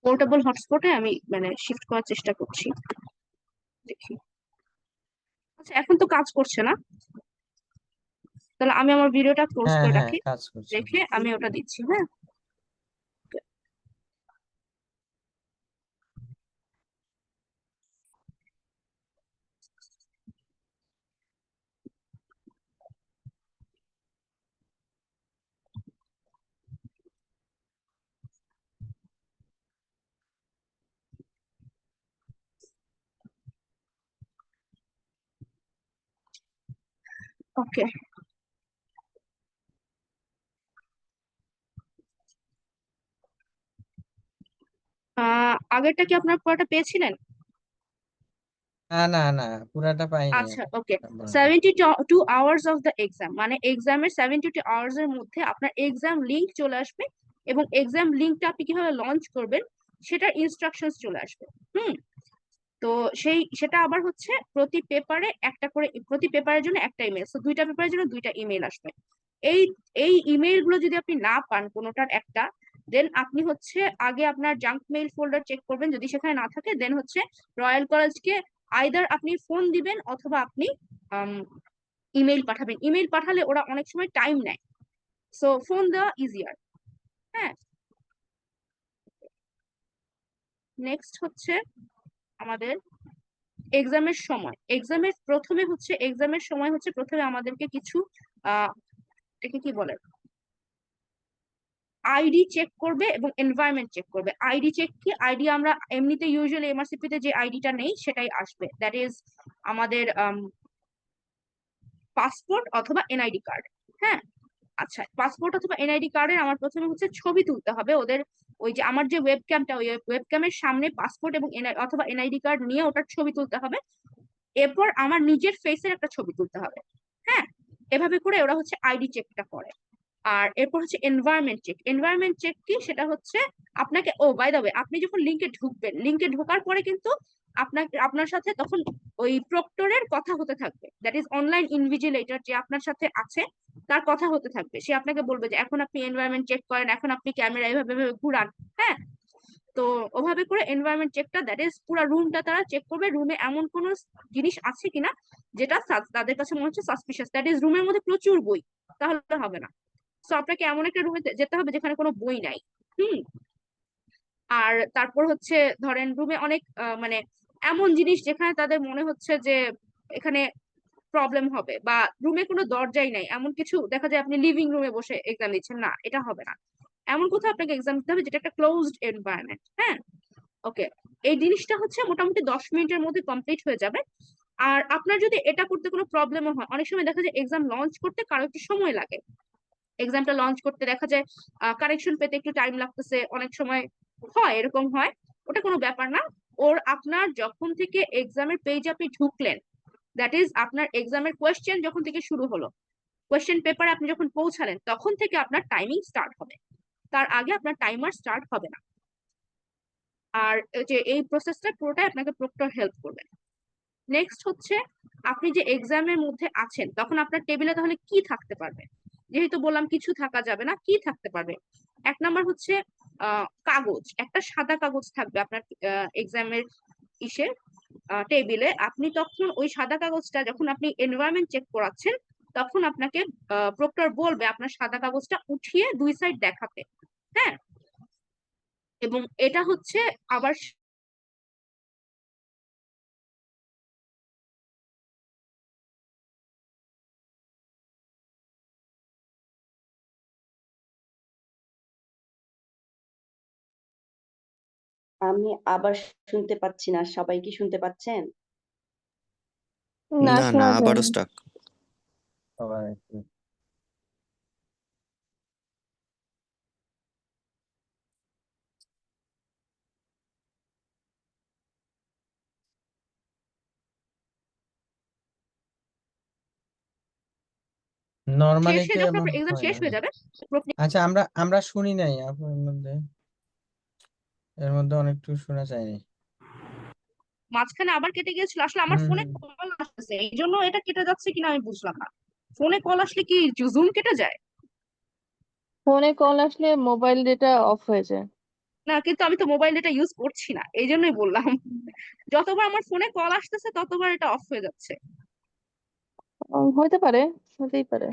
পোর্টেবল হটস্পটে আমি মানে শিফট করার চেষ্টা করছি, দেখি। আচ্ছা, এখন তো কাজ করছে না, তাহলে আমি আমার ভিডিওটা ক্লোজ হ্যাঁ করে হ্যাঁ, রাখি, কাজ করছে। রেখে আমি ওটা দিচ্ছি। হ্যাঁ, ওকে। আগেরটা কি আপনার পুরোটা পেয়েছিলেন? না না না, পুরাটা পাইনি। আচ্ছা, ওকে। 72 hours অফ দ্য এক্সাম, মানে এক্সামের 72 hours এর মধ্যে আপনার এক্সাম লিংক চলে আসবে, এবং এক্সাম লিংকটা আপনি কিভাবে লঞ্চ করবেন সেটার ইনস্ট্রাকশনস চলে আসবে। হুম, তো সেটা আবার হচ্ছে প্রতি পেপারে একটা করে, প্রতি পেপারের জন্য একটা ইমেল, তো 2টা পেপারের জন্য 2টা ইমেল আসবে। এই এই ইমেল গুলো যদি আপনি না পান কোনোটার একটা, দেন আপনি হচ্ছে আগে আপনার জাঙ্ক মেইল ফোল্ডার চেক করবেন, যদি সেখানে না থাকে দেন হচ্ছে রয়্যাল কলেজকে আইদার আপনি ফোন দিবেন অথবা আপনি ইমেইল পাঠাবেন। ইমেইল পাঠালে ওরা অনেক সময় টাইম নেয়, সো ফোন দেওয়া ইজিয়ার। হ্যাঁ, নেক্সট হচ্ছে আমাদের এক্সামের সময়। এক্সামের সময় হচ্ছে প্রথমে আমাদেরকে কিছু এটাকে কি বলে, আইডি চেক করবে এবং এনভায়রনমেন্ট চেক করবে। আইডি চেক কি? আইডি আমরা এমনিতে ইউজুয়ালি এমআরসিপি তে যে আইডিটা নেই সেটাই আসবে, দ্যাট ইজ আমাদের পাসপোর্ট অথবা এনআইডি কার্ড। হ্যাঁ, আচ্ছা, পাসপোর্ট অথবা এনআইডি কার্ডের আমার প্রথমে হচ্ছে ছবি তুলতে হবে। ওদের ওই যে আমার যে ওয়েবক্যামটা, ওই ওয়েবক্যামের সামনে পাসপোর্ট এবং অথবা এনআইডি কার্ড নিয়ে ওটার ছবি তুলতে হবে। এরপর আমার নিজের ফেসের একটা ছবি তুলতে হবে। হ্যাঁ, এভাবে করে ওরা হচ্ছে আইডি চেকটা করে। আর এরপর হচ্ছে এনভায়রনমেন্ট চেক। এনভায়রনমেন্ট চেক কি? সেটা হচ্ছে আপনাকে, ও বাই দ্য ওয়ে, আপনি যখন লিংকে ঢুকবেন, লিংকে ঢোকার পরে কিন্তু আপনার সাথে তখন ওই প্রক্টরের কথা হতে থাকবে, দ্যাট ইজ অনলাইন ইনভিজিলেটর যে আপনার সাথে আছে তার কথা হতে থাকবে। সে আপনাকে বলবে যে এখন আপনি এনভায়রনমেন্ট চেক করেন, এখন আপনি ক্যামেরা এভাবে ঘুরান। হ্যাঁ, তো ওভাবে করে এনভায়রনমেন্ট চেকটা, দ্যাট ইজ পুরো রুমটা তারা চেক করবে, রুমে এমন কোনো জিনিস আছে কিনা যেটা তাদের কাছে মনে হচ্ছে সাসপিশিয়াস। দ্যাট ইজ রুমের মধ্যে প্রচুর বই, তাহলে হবে না। সো আপনাকে এমন একটা রুমে যেতে হবে যেখানে কোনো বই নাই। হুম, আর তারপর হচ্ছে ধরেন রুমে অনেক মানে এমন জিনিস যেখানে তাদের মনে হচ্ছে যে এখানে প্রবলেম হবে, বা রুমে কোনো দরজাই নাই, এমন কিছু দেখা যায় আপনি লিভিং রুমে বসে এক্সাম দিচ্ছেন, না এটা হবে না। এমন কোথাও আপনাকে এক্সাম দিতে হবে যেটা একটা ক্লোজড এনভায়রনমেন্ট। হ্যাঁ, ওকে, এই জিনিসটা হচ্ছে মোটামুটি 10 মিনিটের মধ্যে কমপ্লিট হয়ে যাবে। আর আপনার যদি এটা করতে কোনো প্রবলেমও হয়, অনেক সময় দেখা যায় এক্সাম লঞ্চ করতে কারো একটু সময় লাগে, এক্সামটা লঞ্চ করতে দেখা যায় কারেকশন পেতে একটু টাইম লাগতেছে, অনেক সময় হয়, এরকম হয়, ওটা কোনো ব্যাপার না। আপনার যখন থেকে এক্সামের পেজ আপনি ঢুকলেন, দ্যাট ইজ আপনার এক্সামের কোয়েশ্চেন যখন থেকে শুরু হলো, কোয়েশ্চেন পেপারে আপনি যখন পৌঁছালেন, তখন থেকে আপনার টাইমিং স্টার্ট হবে, তার আগে আপনার টাইমার স্টার্ট হবে না। আর যে এই প্রসেসটা পুরোটাই আপনাকে প্রক্টর হেল্প করবে। নেক্সট হচ্ছে আপনি যে এক্সামের মধ্যে আছেন তখন আপনার টেবিলে তাহলে কি থাকতে পারবে? যেহেতু বললাম কিছু থাকা যাবে না, কি থাকতে পারবে? এক নাম্বার হচ্ছে কাগজ, একটা সাদা কাগজ থাকবে আপনার এক্সামের টেবিলে। আপনি তখন ওই সাদা কাগজটা যখন আপনি এনভায়রনমেন্ট চেক করাচ্ছেন, তখন আপনাকে প্রক্টর বলবে আপনার সাদা কাগজটা উঠিয়ে 2 সাইড দেখাতে। হ্যাঁ, এবং এটা হচ্ছে আবার আমি আবার শুনতে পাচ্ছি না, সবাই কি শুনতে পাচ্ছেন? না, না শোনা আবারও যায় না। স্টাক। সবাই একটু নর্মালি শেষে তো যখন এমন আপনার এক্সাম হয় শেষ না। হয়ে যাবে, আচ্ছা, আমরা শুনি নাই আপু, এর মধ্যে অনেকটু শোনা যায়নি। মাঝখানে আবার কেটে গিয়েছিল। আসলে আমার হুম ফোনে হুম। কল আসতেছে, এই জন্য এটা কেটে যাচ্ছে কিনা আমি বুঝলাম না। ফোনে কল আসলে কি জুম কেটে যায়? ফোনে কল আসলে মোবাইল ডেটা অফ হয়ে যায়। না, কিন্তু আমি তো মোবাইল ডেটা ইউজ করছি না, এই জন্যই বললাম। যতবার আমার ফোনে কল আসতেছে ততবার এটা অফ হয়ে যাচ্ছে। হইতে পারে, হতেই পারে,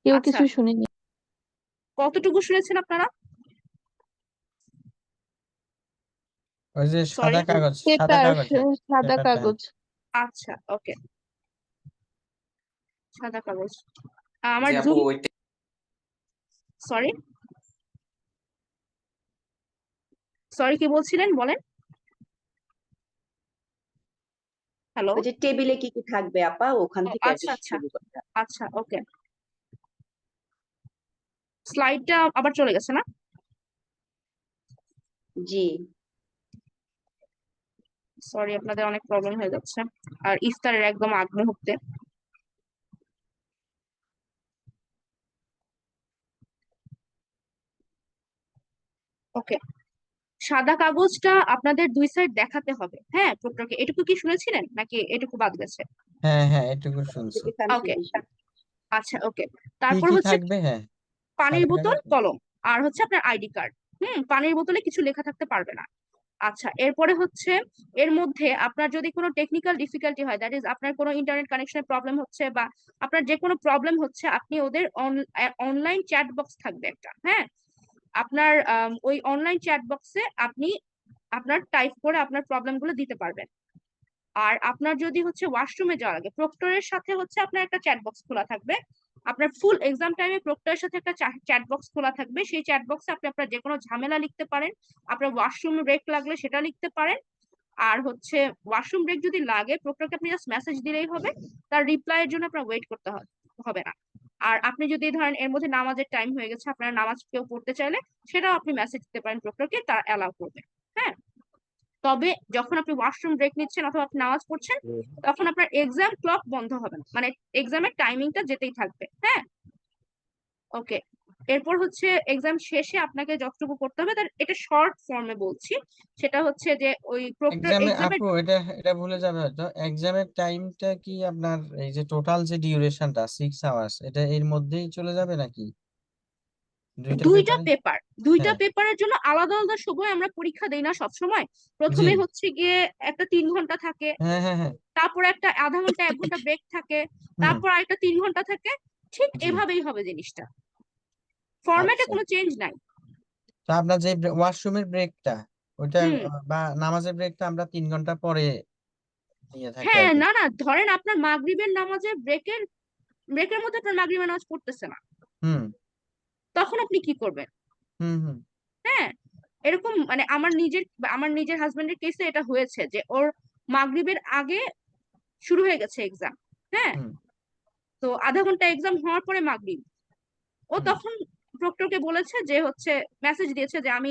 কেউ আচ্ছা, কিছু শুনিনি। কতটুকু শুনেছেন আপনারা? ওই যে সরি। সাদা কাগজ, সাদা পেপার, কাগজ, সাদা পেপার পেন। কাগজ। আচ্ছা, ওকে, সাদা কাগজ। আমার যে আপু জুম, ওইটা সরি সরি কি বলছিলেন বলেন। হ্যালো। ওই যে টেবিলে কি কি থাকবে আপা, ওখান থেকে আর কি আচ্ছা আচ্ছা শুরু করতে হবে। আচ্ছা, ওকে, স্লাইডটা আবার চলে গেছে না? জি। সরি, আপনাদের অনেক প্রবলেম হয়ে যাচ্ছে। আর ইফতারের একদম আগ মুহূর্তে। ওকে, সাদা কাগজটা আপনাদের 2 সাইড দেখাতে হবে। হ্যাঁ, প্রক্টরকে। এটুকু কি শুনেছিলেন নাকি এটুকু বাদ গেছে? হ্যাঁ হ্যাঁ, এটুকু শুনছি। এটুকু আমি ওকে, শুনেছি। আচ্ছা, ওকে। কি তারপর কি হচ্ছে থাকবে? হ্যাঁ, পানির সাদা বোতল, কাগজ। কলম, আর হচ্ছে আপনার আইডি কার্ড। পানির বোতলে কিছু লেখা থাকতে পারবে না। আচ্ছা, এরপরে হচ্ছে এর মধ্যে আপনার যদি কোনো টেকনিক্যাল ডিফিকাল্টি হয়, দ্যাট ইজ আপনার কোনো ইন্টারনেট কানেকশনের প্রবলেম হচ্ছে বা আপনার যে কোনো প্রবলেম হচ্ছে, আপনি ওদের অনলাইন চ্যাট বক্স থাকবে একটা, হ্যাঁ, আপনার ওই অনলাইন চ্যাট বক্সে আপনি আপনার টাইপ করে আপনার প্রবলেম গুলো দিতে পারবেন। আর আপনার যদি হচ্ছে ওয়াশরুমে যাওয়ার আগে প্রক্টরের সাথে হচ্ছে আপনার একটা চ্যাট বক্স খোলা থাকবে, আপনার ফুল এক্সাম টাইমে প্রক্টরের সাথে একটা চ্যাট বক্স খোলা থাকবে, সেই চ্যাট বক্সে আপনি আপনার যে কোনো ঝামেলা লিখতে পারেন, আপনার ওয়াশরুম ব্রেক লাগলে সেটা লিখতে পারেন। আর হচ্ছে ওয়াশরুম ব্রেক যদি লাগে প্রক্টরকে আপনি জাস্ট মেসেজ দিলেই হবে, তার রিপ্লাইয়ের জন্য আপনার ওয়েট করতে হবে না। আর আপনি যদি ধরেন এর মধ্যে নামাজের টাইম হয়ে গেছে, আপনার নামাজ কেউ পড়তে চাইলে সেটাও আপনি মেসেজ দিতে পারেন প্রক্টরকে, তার অ্যালাউ করবে। হ্যাঁ, তবে যখন আপনি ওয়াশরুম ব্রেক নিচ্ছেন অথবা আপনি নামাজ পড়ছেন, তখন আপনার এক্সাম ক্লক বন্ধ হবে না, মানে এক্সামের টাইমিংটা যেতেই থাকবে। হ্যাঁ, ওকে। এরপর হচ্ছে এক্সাম শেষে আপনাকে যতটুকু করতে হবে, তার এটা শর্ট ফর্মে বলছি, সেটা হচ্ছে যে ওই প্রক্টর এক্সামে এক্সামের আপু এটা ভুলে যাবে হয়তো, এক্সামের টাইমটা কি আপনার এই যে টোটাল যে ডিউরেশনটা 6 আওয়ার্স, এটা এর মধ্যেই চলে যাবে নাকি দুইটা দুইটা পেপারে? পেপার, দুইটা হ্যাঁ, পেপারের জন্য আলাদা আলাদা সময় আমরা পরীক্ষা দেই না সব সময়। জি, প্রথমে হচ্ছে গিয়ে একটা 3 ঘন্টা থাকে, হ্যাঁ হ্যাঁ হ্যাঁ, তারপর একটা আধা ঘন্টা 1 ঘন্টা ব্রেক থাকে, হুম, তারপর আরেকটা 3 ঘন্টা থাকে। ঠিক জি, এভাবেই হবে জিনিসটা, ফরম্যাটে আচ্ছা। কোনো চেঞ্জ নাই। তো আপনার যে ওয়াশরুমের ব্রেকটা, ওইটা হুম, বা নামাজের ব্রেকটা আমরা 3 ঘন্টা পরে নিয়ে থাকি আর হ্যাঁ, কি। না না, ধরেন আপনার মাগরিবের নামাজের ব্রেকের মধ্যে আপনার মাগরিবের নামাজ পড়তেছে না, হুম তখন আপনি কি করবেন? হুম হুম হ্যাঁ, এরকম মানে আমার নিজের হাজবেন্ডের কেসে এটা হয়েছে যে ওর মাগরিবের আগে শুরু হয়ে গেছে এক্সাম। হ্যাঁ, হুম তো আধা ঘন্টা এক্সাম হওয়ার পরে মাগরিব, ও হুম তখন প্রক্টরকে বলেছে যে হচ্ছে মেসেজ দিয়েছে যে আমি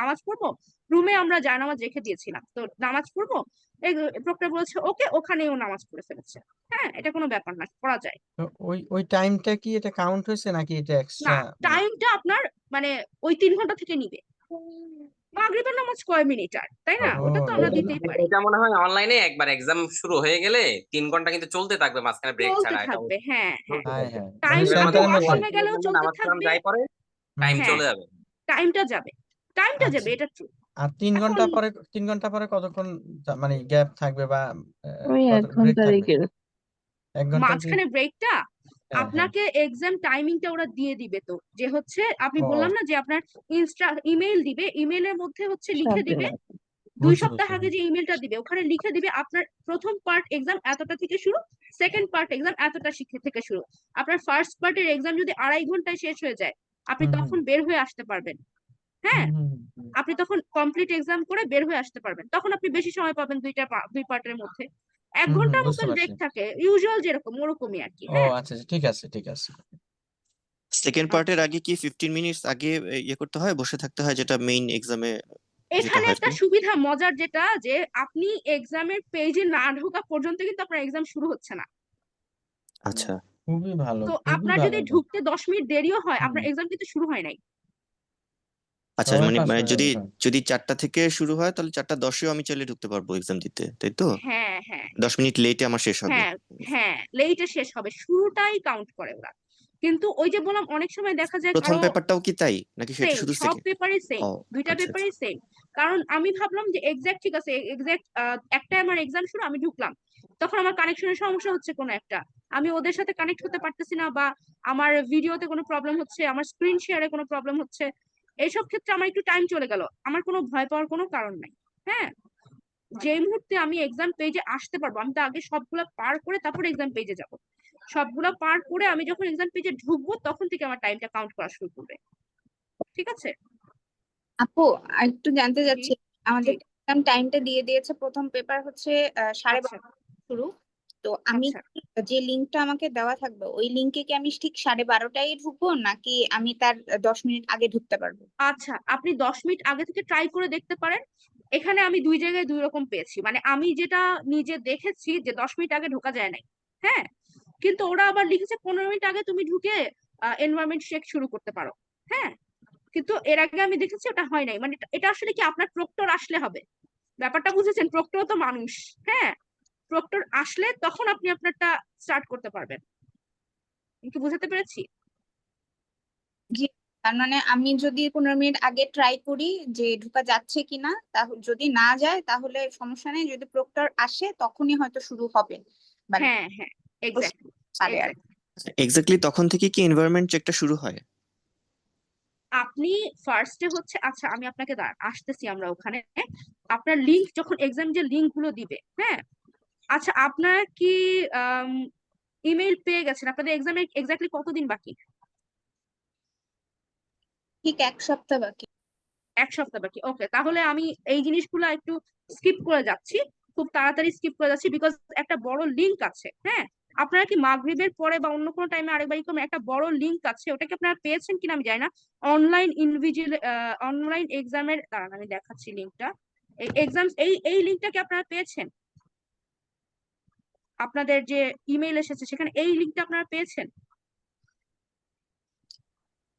নামাজ পড়বো, রুমে আমরা জায়নামাজ রেখে দিয়েছিলাম, তো নামাজ পড়বো। প্রক্টর বলেছে ওকে, ওখানেই ও নামাজ পড়ে ফেলেছে। হ্যাঁ, এটা কোনো ব্যাপার না, করা যায়। তো ওই টাইমটা কি এটা কাউন্ট হয়েছে নাকি এটা না, এক্সট্রা মানে? টাইমটা আপনার মানে ওই 3 ঘন্টা থেকে নিবে। মাগরিবের নামাজ কয় মিনিট আর, তাই না, ও ওটা তো আমরা আচ্ছা দিতেই পারি। এটা মনে হয় অনলাইনে একবার এক্সাম শুরু হয়ে গেলে 3 ঘন্টা কিন্তু চলতে থাকবে, মাঝখানে ব্রেক চলতে ছাড়া, এটা থাকবে, হ্যাঁ হ্যাঁ, চলতে হ্যাঁ থাকবে। হ্যাঁ, মানে টাইম আপনি সেন্টারের মধ্যে। ওয়াশরুমে গেলেও চলতে নামাজ কালাম থাকবে। যাই পরে টাইম হুম হ্যাঁ, চলে যাবে। টাইমটা যাবে, টাইমটা যাবে, আচ্ছা, এটা ট্রু। আর 3 ঘন্টা এখন পরে 3 ঘন্টা পরে কতক্ষণ মানে গ্যাপ থাকবে বা ওই কত 1 ঘন্টা ব্রেক থাকবে? রেখে 1 ঘন্টা ব্রেক। মাঝখানে ব্রেকটা হ্যাঁ হ্যাঁ, আপনাকে এক্সাম টাইমিংটা ওরা দিয়ে দিবে, তো যে হচ্ছে আমি বললাম ও না যে আপনার ইমেইল দিবে, ইমেইলের মধ্যে হচ্ছে 7 লিখে দিন দিবে, আছে। 2 বুঝছি সপ্তাহ বুঝছি, আগে যে ইমেলটা দিবে ওখানে লিখে দিবে আপনার প্রথম পার্ট এক্সাম এতটা থেকে শুরু, সেকেন্ড পার্ট এক্সাম এতটা থেকে শুরু। আপনার ফার্স্ট পার্টের এক্সাম যদি 2.5 ঘন্টায় শেষ হয়ে যায়, আপনি হুম হুম তখন বের হয়ে আসতে পারবেন। হুম হ্যাঁ, হুম হুম আপনি তখন কমপ্লিট এক্সাম করে বের হয়ে আসতে পারবেন, তখন আপনি বেশি সময় পাবেন দুই পার্টের মধ্যে। এক হুম, ঘন্টার বুঝতে মতন পারছি। ব্রেক থাকে ইউজুয়াল যেরকম ওরকমই আর কি। ও হ্যাঁ, আচ্ছা আচ্ছা, ঠিক আছে ঠিক আছে। সেকেন্ড পার্টের আচ্ছা, আগে কি 15 মিনিটস আগে ইয়ে করতে হয়, বসে থাকতে হয়, যেটা মেইন এক্সামে যেটা এখানে হয় আর একটা কি? সুবিধা মজার যেটা যে আপনি এক্সামের পেজে না ঢোকা পর্যন্ত কিন্তু আপনার এক্সাম শুরু হচ্ছে না। আচ্ছা খুবই ভালো, তো খুবই আপনার ভালো যদি এটা। ঢুকতে 10 মিনিট দেরিও হয়, হুম, আপনার এক্সাম কিন্তু শুরু হয় নাই। আচ্ছা, সবাই মানে পাস মানে হয়ে যদি যাবে তখন। যদি 4টা থেকে শুরু হয় তাহলে 4টা 10-এও আমি চাইলে ঢুকতে পারবো এক্সাম দিতে, তাই তো? হ্যাঁ হ্যাঁ 10 মিনিট লেটে আমার শেষ হবে। হ্যাঁ হ্যাঁ, লেটে শেষ হবে, শুরুটাই কাউন্ট করে ওরা। কিন্তু ওই যে বললাম অনেক সময় দেখা যায় প্রথম কারো পেপারটাও কি তাই, নাকি সেটা সেম, শুধু সব সেকেন্ড? পেপারই সেম, ও দুইটা আচ্ছা আচ্ছা। পেপারই সেম। কারণ আমি ভাবলাম যে এক্সাক্ট ঠিক আছে, এক্সাক্ট একটাই আমার এক্সাম শুরু, আমি ঢুকলাম, তখন আমার কানেকশনের সমস্যা হচ্ছে কোনো একটা, আমি ওদের সাথে কানেক্ট হতে পারতেছি না, বা আমার ভিডিওতে কোনো প্রবলেম হচ্ছে, আমার স্ক্রিন শেয়ারে কোনো প্রবলেম হচ্ছে, এইসব ক্ষেত্রে আমার একটু টাইম চলে গেল, আমার কোনো ভয় পাওয়ার কোনো কারণ নাই। হ্যাঁ, যে মুহূর্তে আমি এক্সাম পেজে আসতে পারবো, আমি তো আগে সবগুলা পার করে তারপর এক্সাম পেজে যাব, সবগুলা পার করে আমি যখন এক্সাম পেজে ঢুকবো তখন থেকে আমার টাইমটা কাউন্ট করা শুরু করবে। ঠিক আছে? আপু, আর একটু জানতে জি চাচ্ছি, জি, আমাদের এক্সাম টাইমটা দিয়ে দিয়েছে, প্রথম পেপার হচ্ছে আচ্ছা 12:30 শুরু। তো আমি আচ্ছা কি, যে লিঙ্কটা আমাকে দেওয়া থাকবে ওই লিঙ্কে কি আমি ঠিক 12:30টায় ঢুকবো, নাকি আমি তার 10 মিনিট আগে ঢুকতে পারবো? আচ্ছা, আপনি 10 মিনিট আগে থেকে ট্রাই করে দেখতে পারেন। এখানে আমি দুই জায়গায় দুই রকম পেয়েছি, মানে আমি যেটা নিজে দেখেছি যে 10 মিনিট আগে ঢোকা যায় নাই। হ্যাঁ, কিন্তু ওরা আবার লিখেছে 15 মিনিট আগে তুমি ঢুকে এনভায়রনমেন্ট চেক শুরু করতে পারো। হ্যাঁ, কিন্তু এর আগে আমি দেখেছি ওটা হয় নাই, মানে এটা আসলে কি আপনার প্রক্টর আসলে হবে, ব্যাপারটা বুঝেছেন, প্রক্টর তো মানুষ। হ্যাঁ, প্রক্টর আসলে তখন আপনি আপনারটা স্টার্ট করতে পারবেন। আমি কি বুঝাতে পেরেছি? জি, তার মানে আমি যদি 15 মিনিট আগে ট্রাই করি যে ঢোকা যাচ্ছে কিনা, তাহলে যদি না যায় তাহলে সমস্যা নেই, যদি প্রক্টর আসে তখনই হয়তো শুরু হবে, মানে হ্যাঁ হ্যাঁ, এক্স্যাক্টলি পারে আর এক্স্যাক্টলি। এক্স্যাক্টলি তখন থেকে কি এনভায়রনমেন্ট চেকটা শুরু হয়? আপনি ফার্স্টে হচ্ছে, আচ্ছা আমি আপনাকে আসতেছি আমরা ওখানে। আপনার লিংক যখন এক্সাম যে লিংক গুলো দিবে, হ্যাঁ, আচ্ছা আপনার কি ইমেল পেয়ে গেছেন? আপনাদের এক্সামের এক্স্যাক্টলি কতদিন বাকি? ঠিক 1 সপ্তাহ বাকি। 1 সপ্তাহ বাকি, ওকে। তাহলে আমি এই জিনিসগুলো একটু স্কিপ করে যাচ্ছি, খুব তাড়াতাড়ি স্কিপ করে যাচ্ছি, বিকজ একটা বড় লিংক আছে। হ্যাঁ, আপনারা কি মাগরিবের পরে বা অন্য কোনো টাইমে আরেকবার এরকম একটা বড় লিংক আছে, ওটা কি আপনারা পেয়েছেন কিনা আমি জানি না। অনলাইন ইন্ডিভিজুয়াল অনলাইন এক্সামের, দাঁড়ান আমি দেখাচ্ছি লিংকটা। এই এক্সাম এই লিংকটা কি আপনারা পেয়েছেন? আপনাদের যে ইমেল এসেছে সেখানে এই লিংকটা আপনারা পেয়েছেন?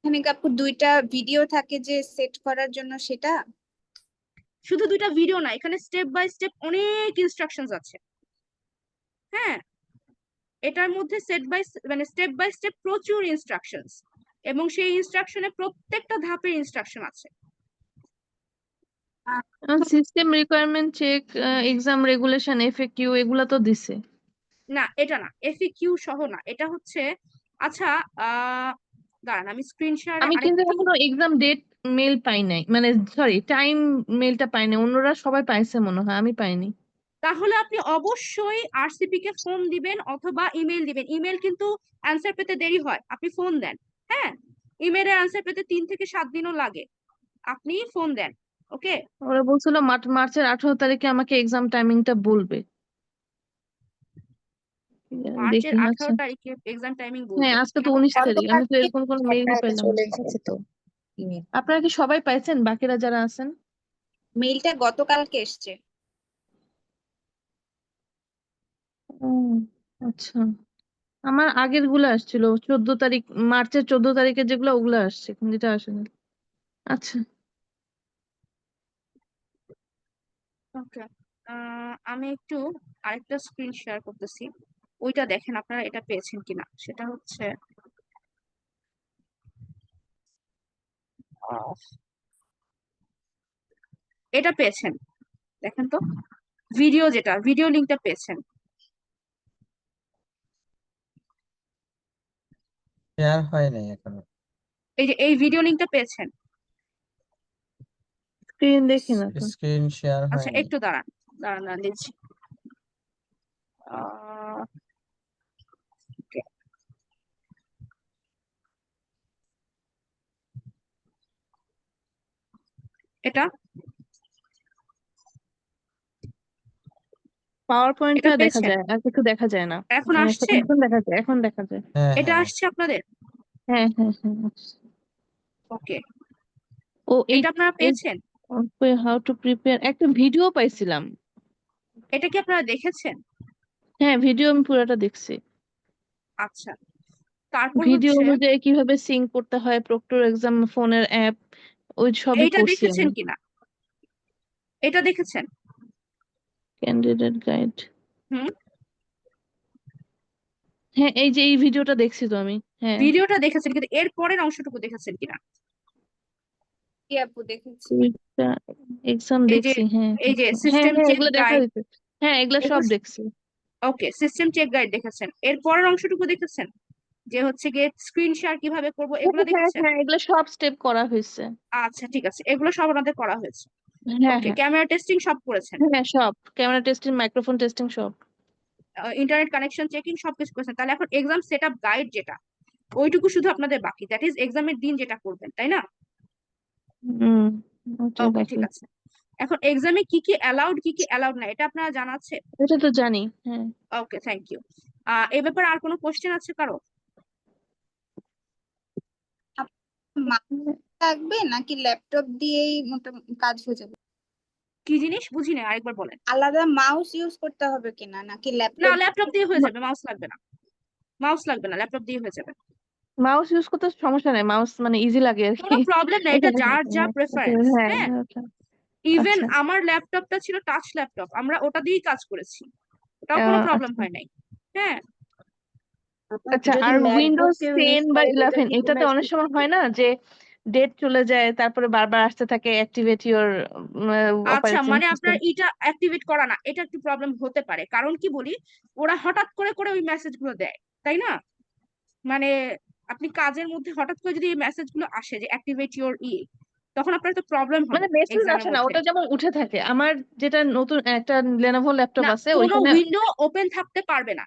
এখানে কি আপু 2টা ভিডিও থাকে যে সেট করার জন্য, সেটা? শুধু 2টা ভিডিও না, এখানে স্টেপ বাই স্টেপ অনেক ইনস্ট্রাকশনস আছে। হ্যাঁ, এটার মধ্যে স্টেপ বাই স্টেপ প্রচুর ইনস্ট্রাকশনস, এবং সেই ইনস্ট্রাকশনে প্রত্যেকটা ধাপের ইনস্ট্রাকশন আছে। System requirement check, exam regulation, FAQ এগুলা তো দিছে। না এটা না, এফএকিউ সহ না, এটা হচ্ছে, আচ্ছা দাঁড়ান আমি স্ক্রিন শেয়ারে আমি কিন্তু আরেকটু। এখনো এক্সাম ডেট মেল পাই নাই, মানে সরি টাইম মেলটা পাই নাই, অন্যরা সবাই পাইছে মনে হয়, আমি পাইনি। তাহলে আপনি অবশ্যই আরসিপি কে ফোন দিবেন অথবা ইমেল দিবেন। ইমেল কিন্তু অ্যান্সার পেতে দেরি হয়, আপনি ফোন দেন। হ্যাঁ, ইমেলের অ্যান্সার পেতে 3 থেকে 7 দিনও লাগে, আপনি ফোন দেন। ওকে, ওরা বলছিল মার্চের 18 তারিখে আমাকে এক্সাম টাইমিংটা বলবে। মার্চের দেখি, আচ্ছা 18 তারিখে এক্সাম টাইমিং হ্যাঁ, বলবে। আজকে তো 19 তারিখ, আমি তো গতকালকে এরকম কোনো মেইলই আপনার কাছে পাইলাম চলে না। এসেছে তো ইমেল। আপনারা কি সবাই পাইছেন, বাকিরা যারা আছেন? মেইলটা গতকালকে এসছে। ও আচ্ছা, আমার আগের গুলো আসছিল 14 তারিখ, মার্চের 14 তারিখে যেগুলো, ওগুলো আসছে, কিন্তু এটা আসেনি। আচ্ছা ওকে, আমি একটু আরেকটা স্ক্রিন শেয়ার করতেছি, ওইটা দেখেন আপনারা এটা পেয়েছেন কিনা। সেটা হচ্ছে এটা পেয়েছেন, দেখেন তো, ভিডিও লিংকটা পেয়েছেন। শেয়ার হয় নাই এখনো। এই যে এই ভিডিও লিংকটা পেয়েছেন। স্ক্রিন দেখি না তো। স্ক্রিন শেয়ার আচ্ছা হয়নি। একটু দাঁড়ান দাঁড়ান দাঁড়ান, দিচ্ছি। আহ, okay, এটা পাওয়ার এটা পয়েন্টটা দেখা পেয়েছেন? যায়, আর কিছু দেখা যায় না। এখন আসছে? এখন দেখা যায়, এখন দেখা যায়। হ্যাঁ এটা হ্যাঁ আসছে আপনাদের? হ্যাঁ হ্যাঁ হ্যাঁ আসছে। ওকে, ও এই এটা আপনারা পেয়েছেন? হাউ টু প্রিপেয়ার একটা ভিডিও পাইছিলাম। এটা কি আপনারা দেখেছেন? হ্যাঁ, ভিডিও আমি পুরোটা দেখছি। আচ্ছা, তারপর ভিডিও হচ্ছে অনুযায়ী কিভাবে সিঙ্ক করতে হয়, প্রক্টর এক্সাম ফোনের অ্যাপ, ওই সবই এইটা করছি দেখেছেন আমি। কিনা? এটা দেখেছেন? ক্যান্ডিডেট গাইড, হুম, হ্যাঁ এই যে এই ভিডিওটা দেখছি তো আমি। হ্যাঁ, ভিডিওটা দেখেছেন, কিন্তু এর পরের অংশটুকু দেখেছেন কিনা? কি আপু দেখেছি। এক্সাম এই যে দেখছি, হ্যাঁ এই যে হ্যাঁ সিস্টেম হ্যাঁ চেক এগুলো দেখা গাইড, দিতে, হ্যাঁ এগুলো সব দেখছি। ওকে, সিস্টেম চেক গাইড দেখেছেন। এর পরের অংশটুকু দেখেছেন, যে হচ্ছে গিয়ে স্ক্রিন শেয়ার কিভাবে করব, এগুলো হ্যাঁ দেখেছেন? হ্যাঁ এগুলো সব স্টেপ করা হয়েছে। আচ্ছা ঠিক আছে, এগুলো সব আপনাদের করা হয়েছে। হ্যাঁ ওকে, হ্যাঁ ক্যামেরা টেস্টিং সব করেছেন, হ্যাঁ সব, ক্যামেরা টেস্টিং, মাইক্রোফোন টেস্টিং সব। ইন্টারনেট কানেকশন চেকিং সবকিছু করেছেন। তাহলে এখন এক্সাম সেটআপ গাইড যেটা, ওইটুকু শুধু আপনাদের বাকি, দ্যাট ইজ এক্সামের দিন যেটা করবেন, তাই না? হুম, ওটাই ওকে বাকি। ঠিক আছে। এখন এক্সামে কি কি অ্যালাউড কি কি অ্যালাউড না, এটা আপনারা জানা আছে? এটা তো জানি, হ্যাঁ। ওকে, থ্যাংক ইউ। এই ব্যাপারে আর কোনো কোশ্চেন আছে কারো? মাউস লাগবে নাকি ল্যাপটপ দিয়েই মোটামুটি কাজ হয়ে যাবে? কি জিনিস বুঝি না, আরেকবার বলেন। আলাদা মাউস ইউজ করতে হবে কিনা, নাকি না, ল্যাপটপ? ল্যাপটপ দিয়ে হয়ে যাবে, মাউস লাগবে না। মাউস লাগবে না, ল্যাপটপ দিয়ে হয়ে যাবে। মাউস ইউজ করতে সমস্যা নাই, মাউস মানে ইজি লাগে আর কোনো কি। প্রবলেম না, এটা যার যা প্রেফারেন্স। হ্যাঁ হ্যাঁ, আচ্ছা ইভেন আচ্ছা আমার ল্যাপটপটা ছিল টাচ ল্যাপটপ, আমরা ওটা দিয়েই কাজ করেছি, ওটাও কোনো প্রবলেম আচ্ছা হয় নাই। হ্যাঁ, আচ্ছা। যদি আর ম্যাকবুক উইন্ডোজ কেউ ইউজ 10 বা করেন, এটা 11 কি কোনো এটাতে অনেক সময় issue? হয় না যে ডেট চলে যায়, তারপরে বারবার আসতে থাকে অ্যাক্টিভেট ইউর আচ্ছা, অপারেটিং মানে আপনার সিস্টেম। এটা অ্যাক্টিভেট করা না, এটা একটু প্রবলেম হতে পারে। কারণ কি বলি, ওরা হঠাৎ করে করে ওই মেসেজগুলো দেয়, তাই না? মানে আপনি কাজের মধ্যে হঠাৎ করে যদি এই মেসেজগুলো আসে যে অ্যাক্টিভেট ইউর তখন আপনার তো প্রবলেম হবে মানে মেসেজ এক্সামের আসে না, মধ্যে। ওটা যেমন উঠে থাকে। আমার যেটা নতুন একটা লেনোভো ল্যাপটপ না, আছে কোনো ওইখানে, উইন্ডো ওপেন থাকতে পারবে না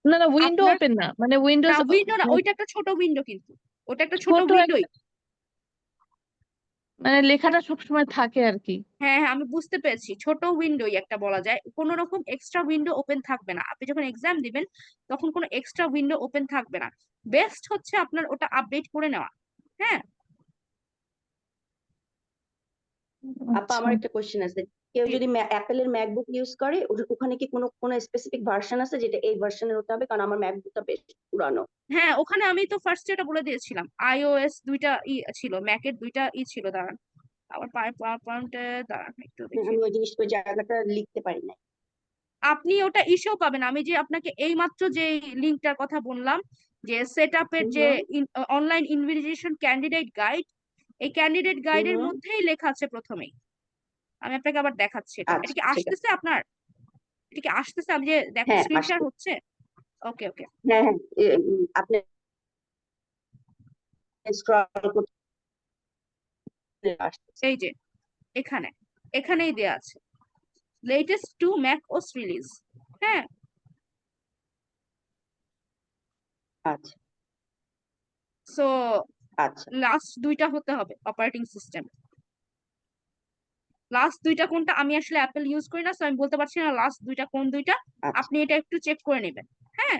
না না উইন্ডো আপনার। ওপেন না, মানে না, উইন্ডোজ উইন্ডো না, ওইটা একটা ছোট উইন্ডো, কিন্তু ওটা একটা ছোট ছোট উইন্ডোই। মানে লেখাটা সবসময় থাকে আর কি। হ্যাঁ হ্যাঁ, আমি বুঝতে পেরেছি, ছোট উইন্ডোই একটা বলা যায়। কোনো রকম এক্সট্রা উইন্ডো ওপেন থাকবে না। আপনি যখন এক্সাম দিবেন তখন কোনো এক্সট্রা উইন্ডো ওপেন থাকবে না। বেস্ট হচ্ছে আপনার ওটা আপডেট করে নেওয়া। হ্যাঁ, আপা আচ্ছা, আমার একটা কোশ্চেন আছে, কেউ যদি অ্যাপেলের ম্যাকবুক ইউজ করে ওখানে কি কোনো স্পেসিফিক ভার্সন আছে যেটা এই ভার্সনের হতে হবে? কারণ আমার ম্যাকবুকটা বেশ পুরানো। হ্যাঁ, ওখানে আমি তো ফার্স্ট এটা বলে দিয়েছিলাম, iOS দুইটা ছিল, ম্যাকের দুইটা ছিল। দাঁড়ান, আবার পাওয়ার পয়েন্টে দাঁড়ান একটু দেখি। আমি ওই জায়গাটা লিখতে পারি না। আপনি ওটা ইস্যুও পাবেন। আমি যে আপনাকে এইমাত্র যে লিঙ্কটার কথা বললাম, যে সেট আপের যে অনলাইন ইনভিজিলেশন ক্যান্ডিডেট গাইড, এই ক্যান্ডিডেট গাইডের মধ্যেই লেখা আছে প্রথমেই। আমি আপনাকে আবার দেখাচ্ছি এটা। এটা আচ্ছা কি ঠিক আছে। আসতেছে আপনার? এটা কি আসতেছে? আমি যে দেখো হ্যাঁ স্ক্রিন শেয়ার আসছে। হচ্ছে। ওকে ওকে, হ্যাঁ হ্যাঁ আপনি স্ক্রল করতে আসছে। এই যে এখানে, এখানেই দেয়া আছে latest to Mac OS release. হ্যাঁ, আচ্ছা সো আচ্ছা লাস্ট দুইটা হতে হবে অপারেটিং সিস্টেম। লাস্ট দুইটা কোনটা আমি আসলে অ্যাপেল ইউজ করি না, সো আমি বলতে পারছি না লাস্ট দুইটা কোন দুইটা। আচ্ছা। আপনি এটা একটু চেক করে নেবেন। হ্যাঁ,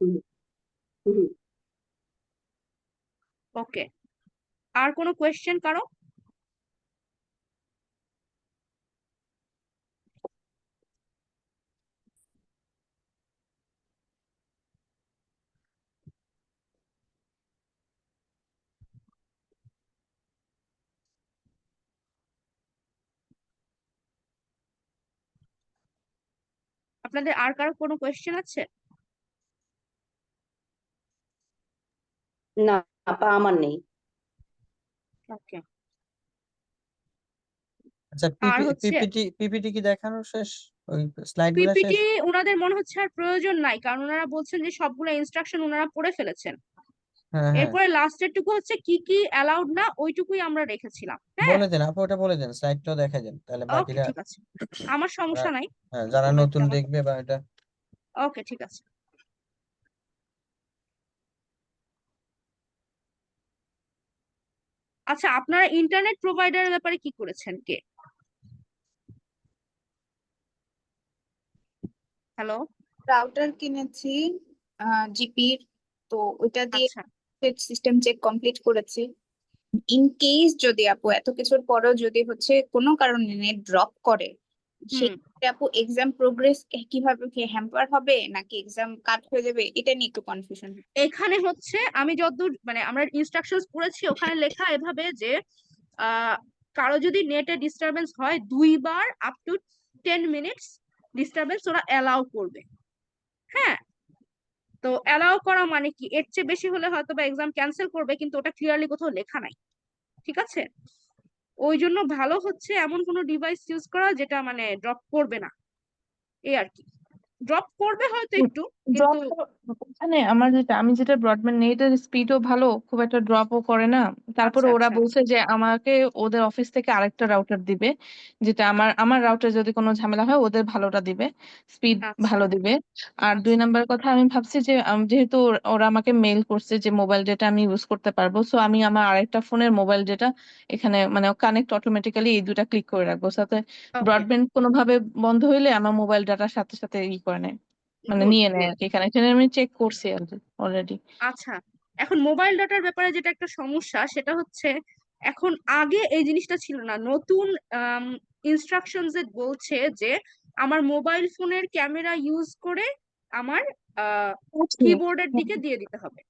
হুম, হুম। ওকে। আর কোনো কোয়েশ্চেন কারো? আপনাদের আর কারো কোনো কোয়েশ্চেন আছে? না আপা আমার নেই। ওকে। আচ্ছা, আর হচ্ছে পিপিটি কি দেখানো শেষ? ওই স্লাইড গুলা শেষ? পিপিটি ওনাদের মনে হচ্ছে আর প্রয়োজন নাই, কারণ ওনারা বলছেন যে সবগুলো ইনস্ট্রাকশন ওনারা পড়ে ফেলেছেন। হ্যাঁ হ্যাঁ, এরপরে লাস্টের টুকু হচ্ছে কি কি অ্যালাউড না, ওইটুকুই আমরা রেখেছিলাম। হ্যাঁ, বলে দেন আপু, ওটা বলে দেন, স্লাইডটাও দেখা দেন, তাহলে ওকে বাকিরা ঠিক আছে, আমার সমস্যা নাই। যারা কোনো নতুন একটা দেখবে বা এটা। ওকে ঠিক আছে। আচ্ছা, আপনারা ইন্টারনেট প্রোভাইডারের ব্যাপারে কি করেছেন কে? হ্যালো, রাউটার কিনেছি জিপির, তো ওইটা দিয়ে আচ্ছা সিস্টেম চেক কমপ্লিট করেছি। ইন কেস যদি আপু এত কিছুর পরেও যদি হচ্ছে কোনো কারণে নেট ড্রপ করে, হুম, সেক্ষেত্রে আপু এক্সাম প্রোগ্রেস কিভাবে, কি হ্যাম্পার হবে নাকি এক্সাম কাট হয়ে যাবে, এটা নিয়ে একটু কনফিউশন। এখানে হচ্ছে আমি যতদূর মানে আমরা ইনস্ট্রাকশনস পড়েছি ওখানে লেখা এভাবে যে আহ কারো যদি নেটে ডিস্টারবেন্স হয় দুইবার আপ টু 10 মিনিটস ডিস্টারবেন্স ওরা অ্যালাউ করবে। হ্যাঁ, তো অ্যালাউ করা মানে কি, এর চেয়ে বেশি হলে হয়তো বা এক্সাম ক্যান্সেল করবে, কিন্তু ওটা ক্লিয়ারলি কোথাও লেখা নাই। ঠিক আছে, ওই জন্য ভালো হচ্ছে এমন কোনো ডিভাইস ইউজ করা যেটা মানে ড্রপ করবে না, এই আর কি। ড্রপ করবে হয়তো একটু, ড্রপ কিন্তু ওখানে আমার আমি যেটা ব্রডব্যান্ড নেই, এটার স্পিডও ভালো, খুব একটা ড্রপও করে না। তারপরে আচ্ছা ওরা আচ্ছা বলছে যে আমাকে ওদের অফিস থেকে আরেকটা রাউটার দিবে, যেটা আমার রাউটার যদি কোনো ঝামেলা হয় ওদের ভালোটা দিবে, স্পিড আচ্ছা ভালো দিবে। আর দুই আচ্ছা নাম্বার কথা, আমি ভাবছি যে যেহেতু ওরা আমাকে মেইল করছে যে মোবাইল ডেটা আমি ইউজ করতে পারবো, সো আমি আমার আরেকটা ফোনের মোবাইল ডেটা এখানে মানে কানেক্ট অটোমেটিক্যালি এই দুটা ক্লিক করে রাখবো, সাথে ওকে, ব্রডব্যান্ড কোনোভাবে বন্ধ হইলে আমার মোবাইল ডাটার সাথে সাথে করে নেয়, মানে গুড নিয়ে নেয় গুড। আর কি। কানেকশন আমি চেক করছি অলরেডি। আচ্ছা, এখন মোবাইল ডাটার ব্যাপারে যেটা একটা সমস্যা সেটা হচ্ছে, এখন আগে এই জিনিসটা ছিল না, নতুন ইনস্ট্রাকশনস এ বলছে যে আমার মোবাইল ফোনের ক্যামেরা ইউজ করে আমার কিবোর্ডের দিকে দিয়ে দিতে হবে।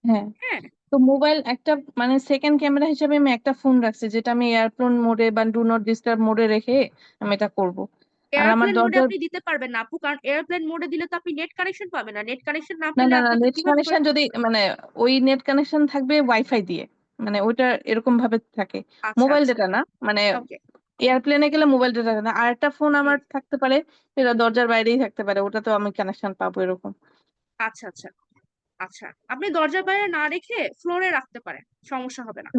হ্যাঁ, হ্যাঁ, তো মোবাইল একটা মানে সেকেন্ড ক্যামেরা হিসেবে আমি একটা ফোন রাখছি, যেটা আমি এয়ারপ্লেন মোডে বা ডু নট ডিস্টার্ব মোডে রেখে আমি এটা করব। আর আমার এয়ারপ্লেন মোডে দরজার, আপনি দিতে পারবেন না আপু, কারণ এয়ারপ্লেন মোডে দিলে তো আপনি নেট কানেকশন পাবেন না। নেট কানেকশন না না পেলে না না, আপনাকে নেট কিভাবে কানেকশন যদি মানে ওই নেট কানেকশন থাকবে ওয়াইফাই দিয়ে, মানে ওইটা এরকম ভাবে থাকে, আচ্ছা মোবাইল আচ্ছা ডেটা না, মানে ওকে এয়ারপ্লেনে গেলে মোবাইল ডেটা না, আর একটা ফোন আমার থাকতে পারে, সেটা দরজার বাইরেই থাকতে পারে, ওটা তো আমি কানেকশন পাবো এরকম। আচ্ছা আচ্ছা আচ্ছা আপনি দরজার বাইরে না রেখে ফ্লোরে রাখতে পারেন, সমস্যা হবে না।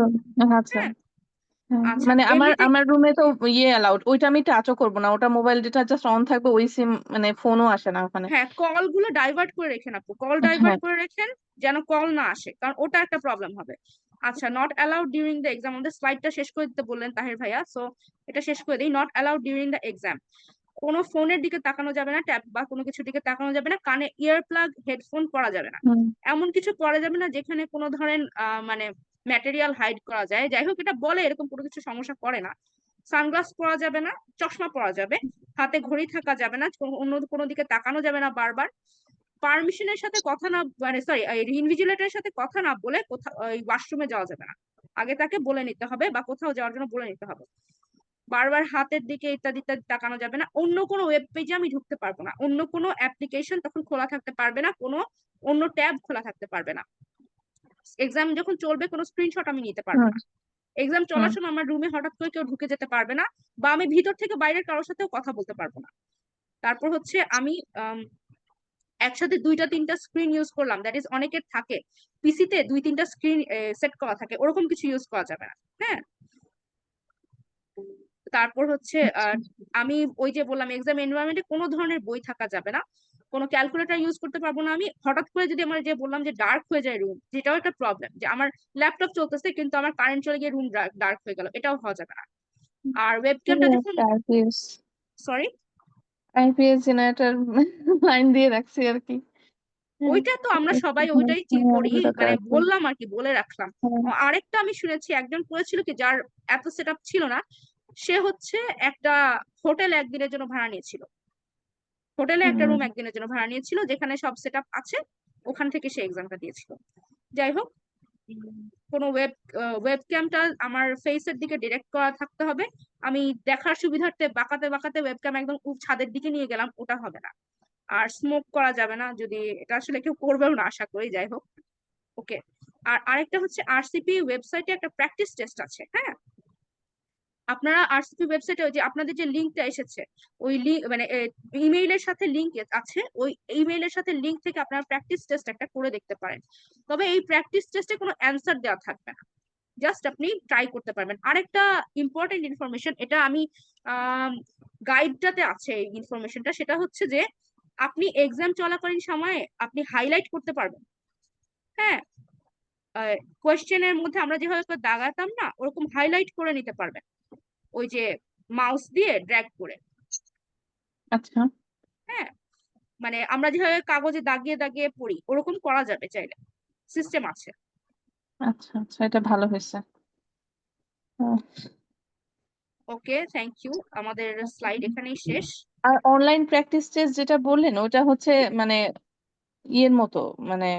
আচ্ছা, হ্যাঁ হ্যাঁ, আচ্ছা মানে আমার এমনিতে আমার রুমে তো ইয়ে অ্যালাউড, ওইটা আমি টাচও করবো না, ওটা মোবাইল ডেটা জাস্ট অন থাকবে, ওই সিম মানে ফোনও আসে না ওখানে। হ্যাঁ কল গুলো ডাইভার্ট করে রেখেন আপু, কল ডাইভার্ট হ্যাঁ, করে রেখেন যেন কল না আসে, কারণ ওটা একটা প্রবলেম হবে। আচ্ছা not allowed during the exam, আমাদের স্লাইডটা শেষ করে দিতে বললেন তাহির ভাইয়া, সো এটা শেষ করে দিই। Not allowed during the exam, কোনো ফোনের দিকে তাকানো যাবে না, ট্যাব বা কোনো কিছুর দিকে তাকানো যাবে না, কানে ইয়ার প্লাগ হেডফোন পরা যাবে না, হুম, এমন কিছু পরা যাবে না যেখানে কোনো ধরেন মানে ম্যাটেরিয়াল হাইড করা যায়, যাই হোক এটা বলে এরকম কোনো কিছু সমস্যা করে না। সানগ্লাস পরা যাবে না, চশমা পরা যাবে, হাতে ঘড়ি থাকা যাবে না, অন্য কোনো দিকে তাকানো যাবে না বারবার, পারমিশনের সাথে কথা না মানে সরি ইনভিজিলেটরের সাথে কথা না বলে কোথাও ওয়াশরুমে যাওয়া যাবে না, আগে তাকে বলে নিতে হবে বা কোথাও যাওয়ার জন্য বলে নিতে হবে, বারবার হাতের দিকে ইত্যাদি ইত্যাদি তাকানো যাবে না, অন্য কোনো ওয়েব পেজে আমি ঢুকতে পারবো না, অন্য কোনো অ্যাপ্লিকেশন তখন খোলা থাকতে পারবে না, কোনো অন্য ট্যাব খোলা থাকতে পারবে না, এক্সাম যখন চলবে কোনো স্ক্রিনশট আমি নিতে পারবো হুম, না, এক্সাম হুম, চলার সময় আমার রুমে হঠাৎ করে কেউ ঢুকে যেতে পারবে না, বা আমি ভিতর থেকে বাইরের কারোর সাথেও কথা বলতে পারবো না। তারপর হচ্ছে আমি একসাথে দুইটা তিনটা স্ক্রিন ইউজ করলাম, দ্যাট ইজ অনেকের থাকে পিসিতে দুই তিনটা স্ক্রিন সেট করা থাকে, ওরকম কিছু ইউজ করা যাবে না। হ্যাঁ তারপর হচ্ছে আচ্ছা, আমি ওই যে বললাম এক্সাম এনভায়রনমেন্টে কোনো ধরনের বই থাকা যাবে না, কোনো ক্যালকুলেটর ইউজ করতে পারবো না আমি, হঠাৎ করে যদি আমার যে বললাম যে ডার্ক হয়ে যায় রুম, যেটাও একটা প্রবলেম, যে আমার ল্যাপটপ চলতেছে কিন্তু আমার কারেন্ট চলে গিয়ে রুম ডার্ক হয়ে গেল, এটাও হওয়া যাবে না। আর ওয়েবক্যামটা যখন IPS sorry IPS generator line দিয়ে রাখছি আর কি। ওইটা তো আমরা সবাই হ্যাঁ, ওইটাই হ্যাঁ, করি, ওটা তো মানে আছে। বললাম আর কি, বলে রাখলাম। হ্যাঁ, আরেকটা আমি শুনেছি একজন করেছিল কি, যার এত সেট আপ ছিল না, সে হচ্ছে একটা হোটেল একদিনের জন্য ভাড়া নিয়েছিল, হোটেলে একটা হুম, রুম একদিনের জন্য ভাড়া নিয়েছিল যেখানে সব সেট আপ আছে, ওখান থেকে সে এক্সামটা দিয়েছিল। যাই হোক কোনো ওয়েবক্যামটা আমার ফেসের দিকে ডিরেক্ট করা থাকতে হবে, আমি দেখার সুবিধার্থে বাঁকাতে বাঁকাতে ওয়েবক্যাম একদম ছাদের দিকে নিয়ে গেলাম, ওটা হবে না। আর স্মোক করা যাবে না, যদি এটা আসলে কেউ করবেও না আশা করি, যাই হোক ওকে। আর আরেকটা হচ্ছে আরসিপি ওয়েবসাইটে একটা প্র্যাকটিস টেস্ট আছে। হ্যাঁ আপনারা আরসিপি ওয়েবসাইটে ওই যে আপনাদের যে লিঙ্কটা এসেছে, ওই লিঙ্ক মানে ইমেইলের সাথে লিঙ্ক আছে, ওই ইমেইলের সাথে লিঙ্ক থেকে আপনারা প্র্যাকটিস টেস্ট একটা করে দেখতে পারেন, তবে এই প্র্যাকটিস টেস্টে কোনো অ্যান্সার দেওয়া থাকবে না, জাস্ট আপনি ট্রাই করতে পারবেন। আরেকটা ইম্পর্টেন্ট ইনফরমেশন, এটা আমি গাইডটাতে আছে এই ইনফরমেশনটা, সেটা হচ্ছে যে আপনি এক্সাম চলাকালীন সময়ে আপনি হাইলাইট করতে পারবেন। হ্যাঁ কোয়েশ্চেনের মধ্যে আমরা যেভাবে করে দাগাতাম না, ওরকম হাইলাইট করে নিতে পারবেন, ওই যে মাউস দিয়ে ড্র্যাগ করে। আচ্ছা, হ্যাঁ মানে আমরা যেভাবে কাগজে দাগিয়ে দাগিয়ে পড়ি ওরকম করা যাবে চাইলে, সিস্টেম আছে। আচ্ছা, আচ্ছা, এটা ভালো হয়েছে। হ্যাঁ। ওকে থ্যাংক ইউ, আমাদের স্লাইড এখানেই শেষ। আর অনলাইন প্র্যাকটিস টেস্ট যেটা বললেন, ওটা হচ্ছে মানে ইয়ের মতো, মানে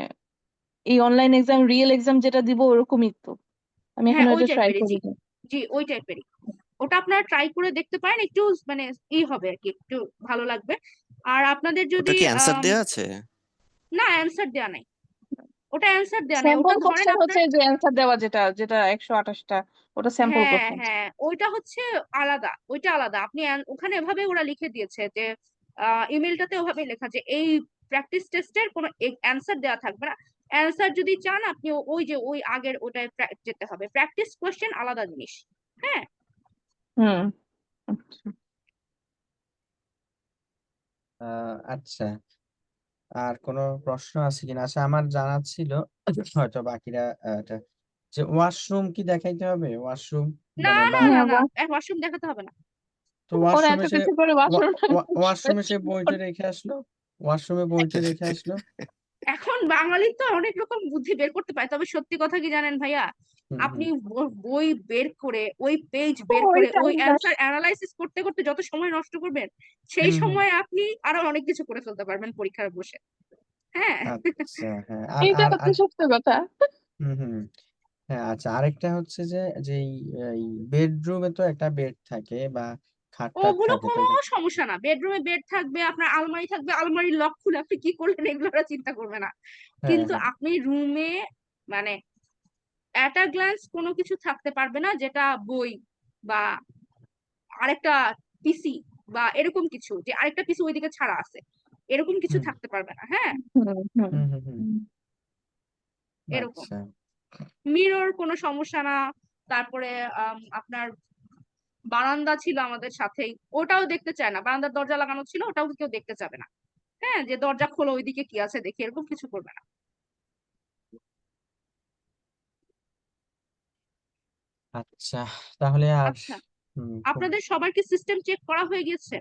এই অনলাইন এক্সাম রিয়েল এক্সাম যেটা দিব ওরকমই তো, আমি হ্যাঁ এখনো ওই এটা ট্রাই টাইপেরই, জি করিনি। জি ওই টাইপেরই, ওটা আপনারা ট্রাই করে দেখতে পারেন, একটু মানে হবে আর কি, একটু ভালো লাগবে। আর আপনাদের ওটা যদি কি অ্যান্সার দেয়া আছে? না অ্যান্সার দেওয়া নাই, ওটা অ্যান্সার দেওয়া নাই, ওটা স্যাম্পল ধরেন কোশ্চেন আপনার হচ্ছে যে অ্যান্সার দেওয়া, যেটা যেটা 128টা, ওটা স্যাম্পল হ্যাঁ কোশ্চেন। হ্যাঁ ওইটা হচ্ছে আলাদা, ওইটা আলাদা, আপনি ওখানে এভাবে ওরা লিখে দিয়েছে যে ইমেলটাতে ওভাবে লেখা যে এই প্র্যাকটিস টেস্টের কোনো অ্যান্সার দেওয়া থাকবে না, অ্যান্সার যদি চান আপনি ওই যে ওই আগের ওটায় যেতে হবে, প্র্যাকটিস কোশ্চেন আলাদা জিনিস। হ্যাঁ হুম, আচ্ছা। আচ্ছা, আর কোনো প্রশ্ন আছে কিনা? আচ্ছা, আমার জানা ছিল, হয়তো বাকিরা এটা, যে ওয়াশরুম কি দেখাইতে হবে? ওয়াশরুম না মানে বা না না হ্যাঁ, না ওয়াশরুম দেখাতে হবে না। তো ওরা এত কিছু করে ওয়াশরুমে সে বইটা রেখে আসলো, ওয়াশরুমে বইটা রেখে আসলো। এখন বাঙালি তো অনেক রকম বুদ্ধি বের করতে পারে, তবে সত্যি কথা কি জানেন ভাইয়া, হুম আপনি হুম বই বের করে ওই পেজ বের করে ওই অ্যান্সার অ্যানালাইসিস করতে করতে যত সময় নষ্ট করবেন, সেই হুম হুম সময় আপনি আরো অনেক কিছু করে ফেলতে পারবেন পরীক্ষায় বসে। হ্যাঁ আচ্ছা, হ্যাঁ, আর এইটা আর হচ্ছে আর সত্য কথা। হুম হুম হ্যাঁ, আচ্ছা, আরেকটা হচ্ছে যে যেই বেডরুমে তো একটা বেড থাকে বা খাট টাট ওগুলো থাকে তো। কোনো সমস্যা না, বেডরুমে বেড থাকবে, আপনার আলমারি থাকবে, আলমারির লক খুলে আপনি কি করলেন এগুলো ওরা চিন্তা করবে না, হ্যাঁ কিন্তু হ্যাঁ আপনি রুমে মানে অ্যাট আ গ্ল্যান্স কোনো কিছু থাকতে পারবে না, যেটা বই বা আরেকটা পিসি বা এরকম কিছু, যে আরেকটা পিসি ওইদিকে ছাড়া আছে, এরকম কিছু হুম থাকতে পারবে না। হ্যাঁ, হুম হুম হুম হুম হুম হুম। এরকম আচ্ছা মিরর কোনো সমস্যা না। তারপরে আপনার বারান্দা ছিল আমাদের সাথেই, ওটাও দেখতে চায় না, বারান্দার দরজা লাগানো ছিল, ওটাও কেউ দেখতে যাবে না। হ্যাঁ, যে দরজা খোলো ওইদিকে কি আছে দেখি, এরকম কিছু করবে না। আচ্ছা তাহলে আর আচ্ছা, খুব আপনাদের সবার কি সিস্টেম চেক করা হয়ে গেছে?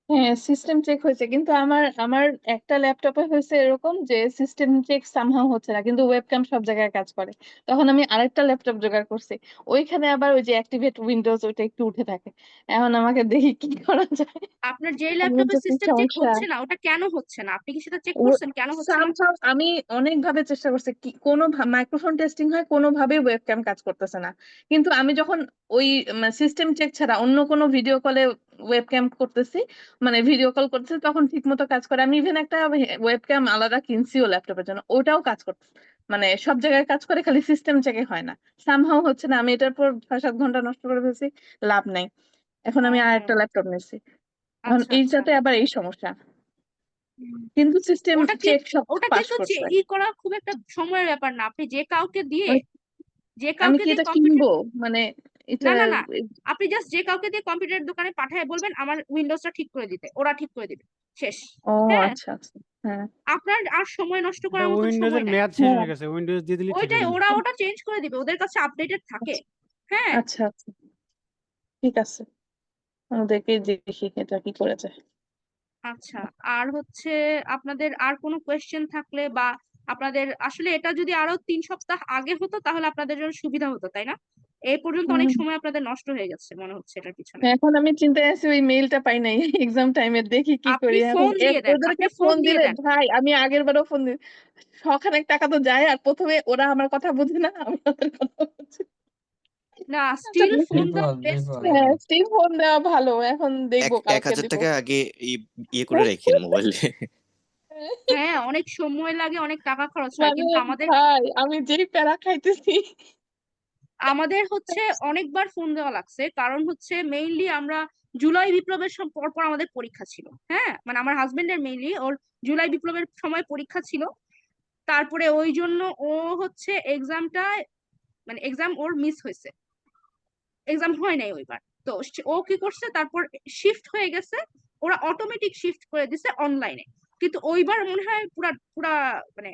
হ্যাঁ, সিস্টেম চেক হয়েছে, কিন্তু আমার আমার একটা ল্যাপটপে হয়েছে এরকম যে সিস্টেম চেক সামহাও হচ্ছে না, কিন্তু ওয়েবক্যাম সব জায়গায় কাজ করে। তখন আমি আরেকটা ল্যাপটপ জোগাড় করছি, ওইখানে আবার ওই যে অ্যাক্টিভেট উইন্ডোজ ওইটা একটু উঠে থাকে। এখন আমাকে দেখি কি করা যায়। আপনার যে আমি ল্যাপটপে তো কি সিস্টেম চেক সমস্যা, হচ্ছে না, ওটা কেন হচ্ছে না? আপনি কি সেটা চেক করছেন কেন হচ্ছে না? সামহাও আমি অনেক ভাবে চেষ্টা করছি, কি কোনো মাইক্রোফোন টেস্টিং হয়, কোনোভাবে ওয়েবক্যাম কাজ করতেছে না। কিন্তু আমি যখন ওই সিস্টেম চেক ছাড়া অন্য কোনো ভিডিও কলে ওয়েবক্যাম করতেছি, মানে ভিডিও কল করতেছি, তখন ঠিক মতো কাজ করে। আমি ইভেন একটা ওয়েবক্যাম আলাদা কিনছিও ল্যাপটপের জন্য, ওটাও কাজ করতে, মানে সব জায়গায় কাজ করে, খালি সিস্টেম চেকে হয় না। সামহাও হচ্ছে না, আমি এটার পর 6-7 ঘন্টা নষ্ট করে ফেলছি, লাভ নাই। এখন আমি আর একটা ও, ল্যাপটপ নিচ্ছি, এখন আচ্ছা আচ্ছা। এইটাতে আবার এই সমস্যা, হুম। কিন্তু সিস্টেম ওটা কি, চেক সব ওটা পাস কিন্তু করছে। করা খুব একটা সময়ের ব্যাপার না। আপনি যে কাউকে দিয়ে, ওই যে আমি কাউকে কি দিয়ে এটা কম্পিউটার, কিনবো, মানে এটা না না না, আপনি জাস্ট যে কাউকে দিয়ে কম্পিউটার দোকানে পাঠায় বলবেন আমার উইন্ডোজটা ঠিক করে দিতে, ওরা ঠিক করে দিবে, শেষ। ও হ্যাঁ, আচ্ছা আচ্ছা, হ্যাঁ আপনার আর সময় নষ্ট এটা করার মতো উইন্ডোজের সময় নাই। মেয়াদ শেষ হ্যাঁ, হয়ে গেছে, উইন্ডোজ দিয়ে দিলে ঠিক ওইটাই, হয়ে যাবে। ওরা ওটা চেঞ্জ করে দিবে, ওদের কাছে আপডেটেড থাকে। আচ্ছা হ্যাঁ, আচ্ছা আচ্ছা, ঠিক আছে, ওদেরকে দেখি এটা কি করে যায়। আচ্ছা। আর হচ্ছে আপনাদের আর কোনো কোয়েশ্চেন থাকলে, বা আপনাদের আসলে এটা যদি আরো 3 সপ্তাহ আগে হতো তাহলে আপনাদের জন্য সুবিধা হতো, তাই না? এই পর্যন্ত অনেক হুম, সময় আপনাদের নষ্ট হয়ে গেছে মনে হচ্ছে এটার পিছনে। এখন আমি চিন্তায় আছি, ওই মেইলটা পাই নাই এক্সাম টাইমে, দেখি কি আপনি করি এখন। ফোন দিয়ে দেন, ওদেরকে আপনি ফোন ফোন দিয়ে দিলে দেন। ভাই, আমি আগের বারও ফোন দিই, শখানেক টাকা তো যায়, আর প্রথমে ওরা আমার কথা বুঝে না, আমি ওদের কথা বুঝি না, আচ্ছা, স্টিল ফোন দেওয়া বিপদ বেস্ট বিপদ ওয়ে। হ্যাঁ স্টিল ফোন দেওয়া ভালো, এখন দেখবো 1,000 দিব। টাকা আগে ইয়ে করে রাখেন মোবাইলে। হ্যাঁ, অনেক সময় লাগে, অনেক টাকা খরচ হয়, মানে কিন্তু আমাদের, ভাই আমি যেই প্যারা খাইতেছি। আমাদের হচ্ছে অনেকবার ফোন দেওয়া লাগছে, কারণ হচ্ছে মেইনলি আমরা জুলাই বিপ্লবের পর পর আমাদের পরীক্ষা ছিল। হ্যাঁ, মানে আমার হাজবেন্ডের মেইনলি ওর জুলাই বিপ্লবের সময় পরীক্ষা ছিল। তারপরে ওই জন্য ও হচ্ছে এক্সামটা, মানে এক্সাম ওর মিস হয়েছে, এক্সাম হয় নাই ওইবার। তো ও কি করছে, তারপর শিফট হয়ে গেছে, ওরা অটোমেটিক শিফট করে দিছে অনলাইনে। কিন্তু ওইবার মনে হয় পুরা পুরা মানে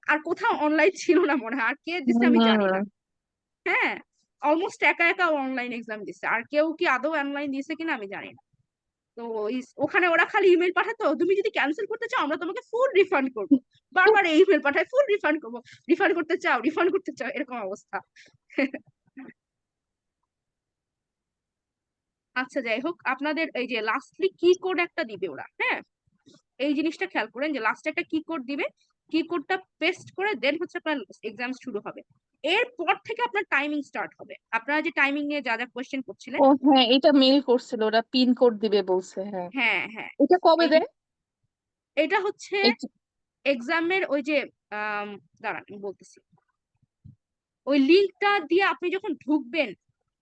আর কোথাও অনলাইন ছিল না মনে হয়, আর কে দিছে আমি জানি না। হুম, হ্যাঁ, অলমোস্ট একা একা অনলাইন এক্সাম দিছে, আর কেউ কি আদৌ অনলাইন দিছে কিনা আমি জানি না। তো ওখানে ওরা খালি ইমেল পাঠাতো, তুমি যদি ক্যান্সেল করতে চাও আমরা তোমাকে ফুল রিফান্ড করবো, বারবার এই ইমেল পাঠায়, ফুল রিফান্ড করবো, রিফান্ড করতে চাও, রিফান্ড করতে চাও, এরকম অবস্থা। আচ্ছা, যাই হোক, আপনাদের এই যে লাস্টলি কি কোড একটা দিবে ওরা, হ্যাঁ, এই জিনিসটা খেয়াল করেন যে লাস্টে একটা কি কোড দিবে, কি কোডটা পেস্ট করে দেন হচ্ছে আপনার এক্সাম শুরু হবে। এরপর থেকে আপনার টাইমিং স্টার্ট হবে। আপনারা যে টাইমিং নিয়ে যা যা কোয়েশ্চেন করছিলেন, ও হ্যাঁ, এটা মেইল করছিল, ওরা পিন কোড দিবে বলছে, হ্যাঁ। হ্যাঁ হ্যাঁ, এটা কবে দেয়? এটা হচ্ছে এই- এক্সামের ওই যে দাঁড়ান আমি বলতেছি, ওই লিঙ্কটা দিয়ে আপনি যখন ঢুকবেন,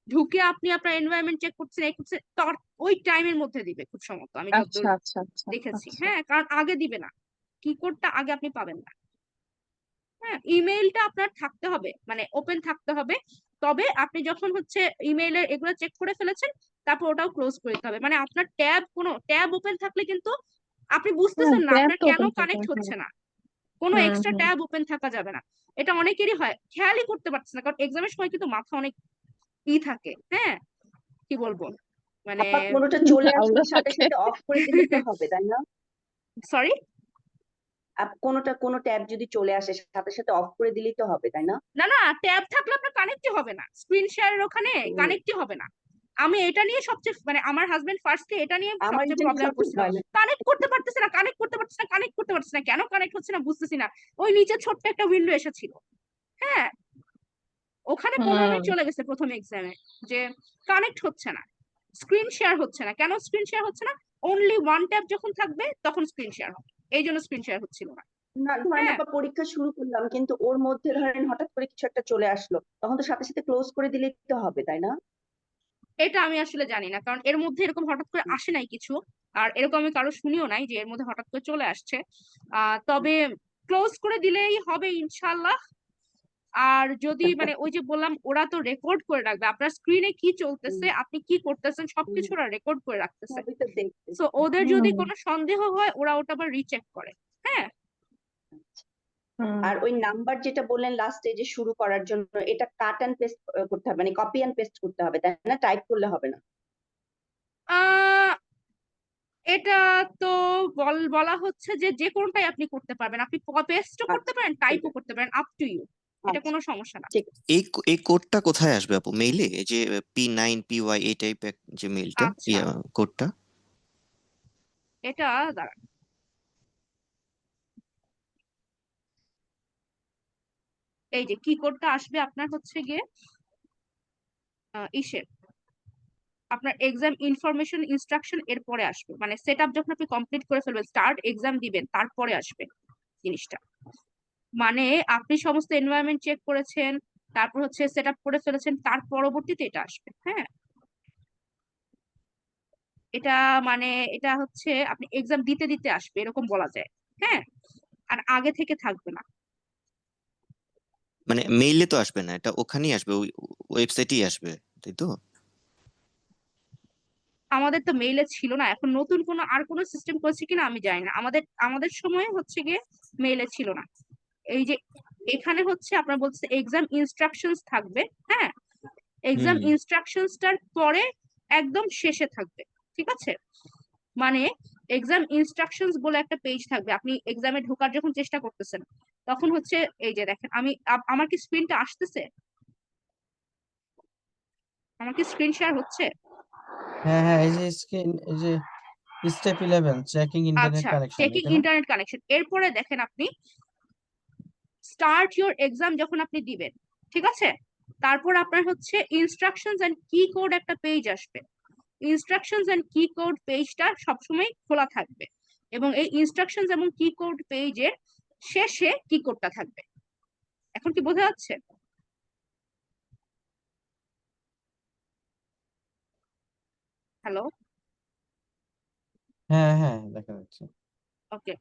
ঢুকে আপনি আপনার এনভায়রনমেন্ট চেক করছেন, এই করছেন, তার ওই টাইমের মধ্যে দিবে খুব সম্ভবত, আমি আচ্ছা যতদূর আচ্ছা আচ্ছা দেখেছি। আচ্ছা, হ্যাঁ, কারণ আগে দিবে না, কি কোডটা আগে আপনি পাবেন না। হ্যাঁ, ইমেইলটা আপনার থাকতে হবে, মানে ওপেন থাকতে হবে, তবে আপনি যখন হচ্ছে ইমেইলের এগুলো চেক করে ফেলেছেন তারপর ওটাও ক্লোজ করে দিতে হবে। মানে আপনার কোনো ট্যাব ওপেন থাকলে কিন্তু আপনি হ্যাঁ বুঝতেছেন না ট্যাব আপনার তো কেন ওপেন থাকে, কানেক্ট হ্যাঁ। হচ্ছে না, কোনো হুম এক্সট্রা হুম, ট্যাব ওপেন থাকা যাবে না। এটা অনেকেরই হয়, খেয়ালই করতে পারছে না, কারণ এক্সামের সময় কিন্তু মাথা অনেক থাকে। হ্যাঁ, কি বলবো, মানে আপা কোনোটা চলে আসলে আল্লাহ সাথে পাকে। সাথে অফ করে দিলে তো হবে, তাই না? সরি, কোনো ট্যাব যদি চলে আসে সাথে সাথে অফ করে দিলেই তো হবে, তাই না? না না, ট্যাব থাকলে আপনার কানেক্টই হবে না, স্ক্রিন শেয়ারের ওখানে হুম, কানেক্টই হবে না। আমি এটা নিয়ে সবচেয়ে, মানে আমার হাজবেন্ড ফার্স্টে এটা নিয়ে আমার সবচেয়ে এটা নিয়ে প্রবলেম সবচেয়ে করছিল, ভয় লাগে। কানেক্ট করতে পারতেছে না, কানেক্ট করতে পারতেছে না, কানেক্ট করতে পারতেছে না, কেন কানেক্ট হচ্ছে না বুঝতেছি না। ওই নিচে ছোট্ট একটা উইন্ডো এসেছিল, হ্যাঁ, ওখানে 15 মিনিট হুম, চলে গেছে প্রথম এক্সামে, যে কানেক্ট হচ্ছে না, স্ক্রিন শেয়ার হচ্ছে না। কেন স্ক্রিন শেয়ার হচ্ছে না? অনলি ওয়ান ট্যাব যখন থাকবে তখন স্ক্রিন শেয়ার হবে, এই জন্য স্ক্রিন শেয়ার হচ্ছিল না। না ধরেন হ্যাঁ আপা পরীক্ষা শুরু করলাম, কিন্তু ওর মধ্যে ধরেন হঠাৎ করে কিছু একটা চলে আসলো, তখন তো সাথে সাথে ক্লোজ করে দিলেই তো হবে, তাই না? এটা আমি আসলে জানি না, কারণ এর মধ্যে এরকম হঠাৎ করে আসে নাই কিছু, আর এরকম আমি কারো শুনিও নাই যে এর মধ্যে হঠাৎ করে চলে আসছে। তবে ক্লোজ করে দিলেই হবে ইনশাল্লাহ। আর যদি মানে ওই যে বললাম, ওরা তো রেকর্ড করে রাখবে আপনার স্ক্রিনে কি চলতেছে, আপনি কি করতেছেন, সবকিছু ওরা রেকর্ড করে রাখতেছে। সবই তো দেখতে। সো ওদের যদি কোনো সন্দেহ হয় ওরা ওটা আবার রিচেক করে। হ্যাঁ আর ওই নাম্বার যেটা বললেন লাস্টে যে শুরু করার জন্য, এটা কাট অ্যান্ড পেস্ট করতে হবে, মানে কপি অ্যান্ড পেস্ট করতে হবে, তাই না? টাইপ করলে হবে না? আহ এটা তো বলা হচ্ছে যে যে কোনটাই আপনি করতে পারবেন, আপনি পেস্টও করতে আচ্ছা, পারেন, ঠিক টাইপও আছে। করতে পারেন, আপ টু ইউ। এটা আচ্ছা, কোনো সমস্যা না। ঠিক আছে। এই কোডটা কোথায় আসবে আপু? মেইলে? এই যে P9PY এই টাইপের যে মেইলটা, আচ্ছা কোডটা? এটা দাঁড়ান, এই যে কি কোডটা আসবে আপনার হচ্ছে গিয়ে ইসের আপনার এক্সাম ইনফরমেশন ইনস্ট্রাকশন এর পরে আসবে, মানে সেট আপ যখন আপনি কমপ্লিট করে ফেলবেন, স্টার্ট এক্সাম দিবেন, তারপরে আসবে জিনিসটা। মানে আপনি সমস্ত এনভায়রনমেন্ট চেক করেছেন, তারপর হচ্ছে সেট আপ করে ফেলেছেন, তার পরবর্তীতে এটা আসবে। হ্যাঁ এটা মানে এটা হচ্ছে আপনি এক্সাম দিতে দিতে আসবে এরকম বলা যায়। হ্যাঁ আর আগে থেকে থাকবে না। মানে মেইলে তো আসবে না, এটা ওখানেই আসবে, ওই ওয়েবসাইটেই আসবে, তাই তো? আমাদের তো মেইলে ছিল না, এখন নতুন কোনো আর কোনো সিস্টেম করেছে কিনা আমি জানি না। আমাদের আমাদের সময় হচ্ছে গিয়ে মেইলে ছিল না। এই যে এখানে হচ্ছে আপনার বলছে এক্সাম ইনস্ট্রাকশনস থাকবে। হ্যাঁ এক্সাম হুম। ইনস্ট্রাকশনসটার পরে একদম শেষে থাকবে। ঠিক আছে, মানে এক্সাম ইনস্ট্রাকশনস বলে একটা পেজ থাকবে, আপনি এক্সামে ঢোকার যখন চেষ্টা করতেছেন তখন হচ্ছে এই যে দেখেন, আমি আমার কি স্ক্রিনটা আসতেছে, আমার কি স্ক্রিন শেয়ার হচ্ছে? হ্যাঁ হ্যাঁ, এই যে স্ক্রিন, এই যে স্টেপ 11 চেকিং ইন্টারনেট আচ্ছা কানেকশন, চেকিং এটা না? ইন্টারনেট কানেকশন এরপরে দেখেন আপনি স্টার্ট ইউর এক্সাম যখন আপনি দিবেন, ঠিক আছে, তারপর আপনার হচ্ছে ইনস্ট্রাকশনস এন্ড কি কোড একটা পেজ আসবে। ইনস্ট্রাকশনস এন্ড কি কোড পেজটা সবসময় খোলা থাকবে, এবং এই ইনস্ট্রাকশনস এবং কি কোড পেজের শেষে কি কোডটা থাকবে। এখন কি বোঝা যাচ্ছে? হ্যালো, হ্যাঁ হ্যাঁ, দেখা যাচ্ছে। ওকে।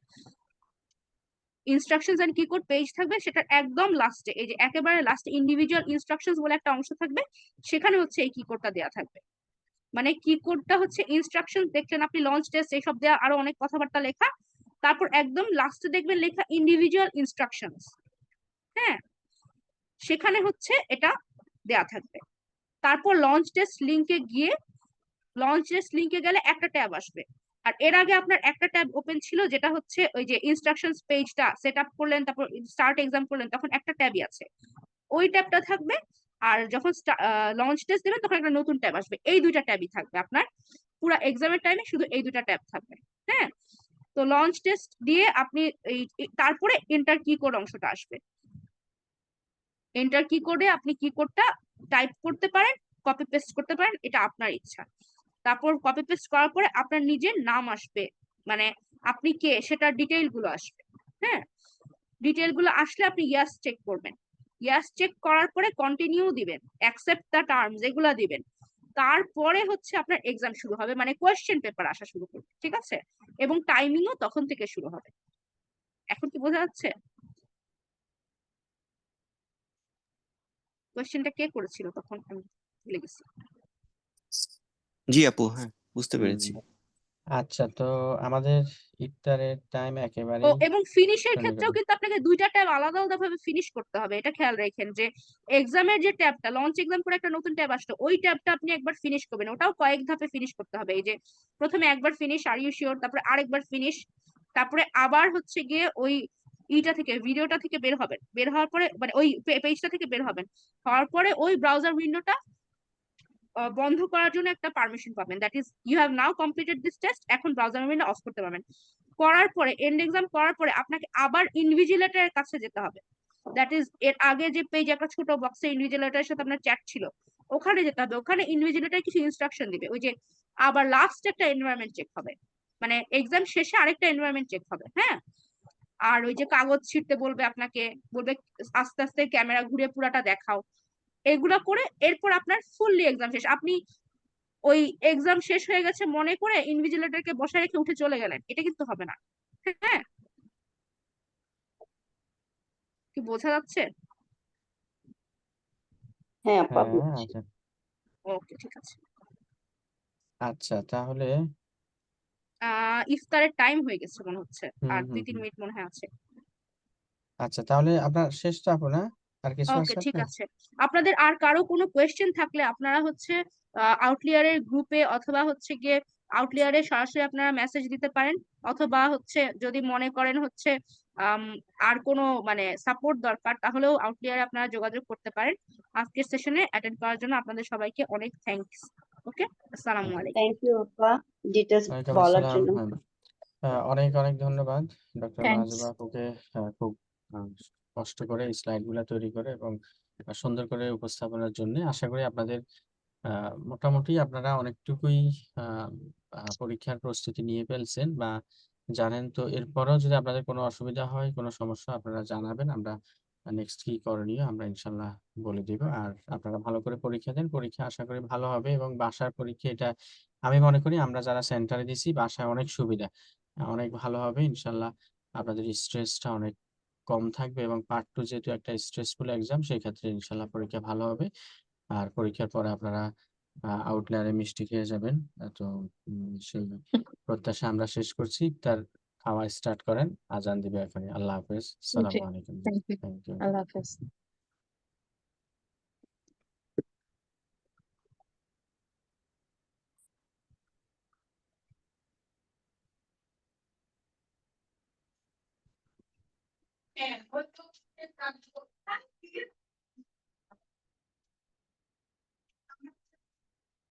ইনস্ট্রাকশনস এন্ড কি কোড পেজ থাকবে, সেটার একদম লাস্টে এই যে একেবারে লাস্টে ইন্ডিভিজুয়াল ইনস্ট্রাকশনস বলে একটা অংশ থাকবে, সেখানে হচ্ছে এই কি কোডটা দেওয়া থাকবে। মানে কি কোডটা হচ্ছে ইনস্ট্রাকশন দেখলেন আপনি, লঞ্চ টেস্ট এইসব দেওয়া, আরো অনেক কথাবার্তা লেখা, তারপর একদম লাস্টে দেখবেন লেখা ইন্ডিভিজুয়াল ইনস্ট্রাকশনস। হ্যাঁ সেখানে হচ্ছে এটা দেয়া থাকবে। তারপর লঞ্চ টেস্ট লিংকে গিয়ে, লঞ্চ টেস্ট লিংকে গেলে একটা ট্যাব আসবে। আর এর আগে আপনার একটা ট্যাব ওপেন ছিল, যেটা হচ্ছে ওই যে ইনস্ট্রাকশনস পেজটা সেট আপ করলেন, তারপর স্টার্ট এক্সাম করলেন, তখন একটা ট্যাবই আছে, ওই ট্যাবটা থাকবে। আর যখন লঞ্চ টেস্ট দেবেন তখন একটা নতুন ট্যাব আসবে, এই দুইটা ট্যাবই থাকবে আপনার পুরো এক্সামের টাইমে, শুধু এই দুইটা ট্যাব থাকবে। হ্যাঁ তো লঞ্চ টেস্ট দিয়ে আপনি তারপরে এন্টার কি কোড অংশটা আসবে। এন্টার কি কোডে আপনি কি কোডটা টাইপ করতে পারেন, কপি পেস্ট করতে পারেন, এটা আপনার ইচ্ছা। তারপর কপি পেস্ট করার পরে আপনার নিজের নাম আসবে, মানে আপনি কে সেটার ডিটেইল গুলো আসবে। হ্যাঁ ডিটেইল গুলো আসলে আপনি ইয়াস চেক করবেন, ইয়াস চেক করার পরে কন্টিনিউ দিবেন, অ্যাকসেপ্ট দ্য টার্মস এগুলা দিবেন। তারপরে হচ্ছে আপনার এক্সাম শুরু হবে, মানে কোয়েশ্চেন পেপার আসা শুরু করবে। ঠিক আছে, এবং টাইমিংও তখন থেকে শুরু হবে। এখন কি বোঝা যাচ্ছে? কোয়েশ্চেনটা কে করেছিল তখন আমি ভুলে গেছি। জি আপু, হ্যাঁ বুঝতে পেরেছি। আচ্ছা, তো আমাদের ইফতারের টাইম ও একেবারেই এবং ফিনিশের চলে গেল। ক্ষেত্রেও কিন্তু আপনাকে দুইটা ট্যাব আলাদা আলাদা ভাবে ফিনিশ করতে হবে, এটা খেয়াল রাখেন যে এক্সামের যে ট্যাবটা, লঞ্চ এক্সাম করে একটা নতুন ট্যাব আসতো, ওই ট্যাবটা আপনি একবার ফিনিশ করবেন, ওটাও কয়েক ধাপে ফিনিশ করতে হবে। এই যে প্রথমে একবার ফিনিশ, আর ইউ শিওর, তারপরে আরেকবার ফিনিশ, তারপরে আবার হচ্ছে গিয়ে ওই ইটা থেকে, ভিডিওটা থেকে বের হবেন, বের হওয়ার পরে মানে ওই পেজটা থেকে বের হবেন, হওয়ার পরে ওই ব্রাউজার উইন্ডোটা বন্ধ করার জন্য একটা পারমিশন পাবেন, that is you have now completed this test, এখন ব্রাউজার উইন্ডো অফ করতে পারবেন। করার পরে এন্ড এক্সাম করার পরে আপনাকে আবার ইনভিজিলেটরের কাছে যেতে হবে, দ্যাট ইজ এর আগে যে পেজ একটা ছোট বক্সে ইনভিজিলেটরের সাথে আপনার চ্যাট ছিল, ওখানে যেতে হবে। ওখানে ইনভিজিলেটর কিছু ইনস্ট্রাকশন দিবে, ওই যে আবার লাস্ট একটা এনভায়রনমেন্ট চেক হবে, মানে এক্সাম শেষে আরেকটা এনভায়রনমেন্ট চেক হবে। হ্যাঁ আর ওই যে কাগজ ছিঁড়তে বলবে আপনাকে, বলবে আস্তে আস্তে ক্যামেরা ঘুরে পুরাটা দেখাও, এগুলা করে এরপর আপনার ফুললি এক্সাম শেষ। আপনি ওই এক্সাম শেষ হয়ে গেছে মনে করে ইনভিজিলেটরকে বসায় রেখে উঠে চলে গেলেন, এটা কিন্তু হবে না। হ্যাঁ, কি বোঝা যাচ্ছে? হ্যাঁ আপা হ্যাঁ বুঝছি। আচ্ছা ওকে, ঠিক আছে। আচ্ছা তাহলে ইফতারের টাইম হয়ে গেছে মনে হচ্ছে, হুম আর হুম 2-3 হুম মিনিট মনে হয় আছে। আচ্ছা তাহলে আপনার শেষ তো আপু না, আর কিছু ওকে, আছে ঠিক আপনার? আছে। আপনাদের আর কারো কোনো কোয়েশ্চেন থাকলে আপনারা হচ্ছে আউটলিয়ারের গ্রুপে অথবা হচ্ছে গিয়ে আউটলিয়ারে সরাসরি আপনারা মেসেজ দিতে পারেন, অথবা হচ্ছে যদি মনে করেন হচ্ছে আম, আর কোনো মানে সাপোর্ট দরকার, তাহলেও আউটলিয়ারে আপনারা যোগাযোগ করতে পারেন। আজকের সেশনে অ্যাটেন্ড করার জন্য আপনাদের সবাইকে অনেক থ্যাঙ্কস। ওকে, আসসালামু আলাইকুম। থ্যাংক ইউ আপা ডিটেলস ওয়ালাইকুম বলার আসসালাম। জন্য। অনেক অনেক ধন্যবাদ ডক্টর থ্যাংকস। মাহজুবা আপুকে, খুব আহ, কষ্ট করে স্লাইড গুলা তৈরি করে এবং সুন্দর করে উপস্থাপনার জন্য। আশা করি আপনাদের মোটামুটি আপনারা অনেকটুকুই আহ, পরীক্ষার প্রস্তুতি নিয়ে ফেলছেন বা জানেন। তো এরপরেও যদি আপনাদের কোনো অসুবিধা হয়, কোনো সমস্যা, আপনারা জানাবেন। আমরা নেক্সট কি করণীয় আমরা ইনশাল্লাহ বলে দিব। আর আপনারা ভালো করে পরীক্ষা দেন, পরীক্ষা আশা করি ভালো হবে। এবং বাসার পরীক্ষা এটা আমি মনে করি আমরা যারা সেন্টারে দিছি বাসায় অনেক সুবিধা, অনেক ভালো হবে ইনশাল্লাহ। আপনাদের স্ট্রেসটা অনেক কম থাকবে এবং পার্ট টু যেহেতু একটা স্ট্রেসফুল এক্সাম, সেই ক্ষেত্রে ইনশাল্লাহ পরীক্ষা ভালো হবে। আর পরীক্ষার পরে আপনারা আউটলায়ারে মিষ্টি খেয়ে যাবেন। তো সেই প্রত্যাশা আমরা শেষ করছি। তার খাওয়া স্টার্ট করেন, আজান দিবে এখনই। আল্লাহ হাফেজ, জি, আসসালামু আলাইকুম। Thank you. Thank you. আল্লাহ হাফেজ। হ্যাঁ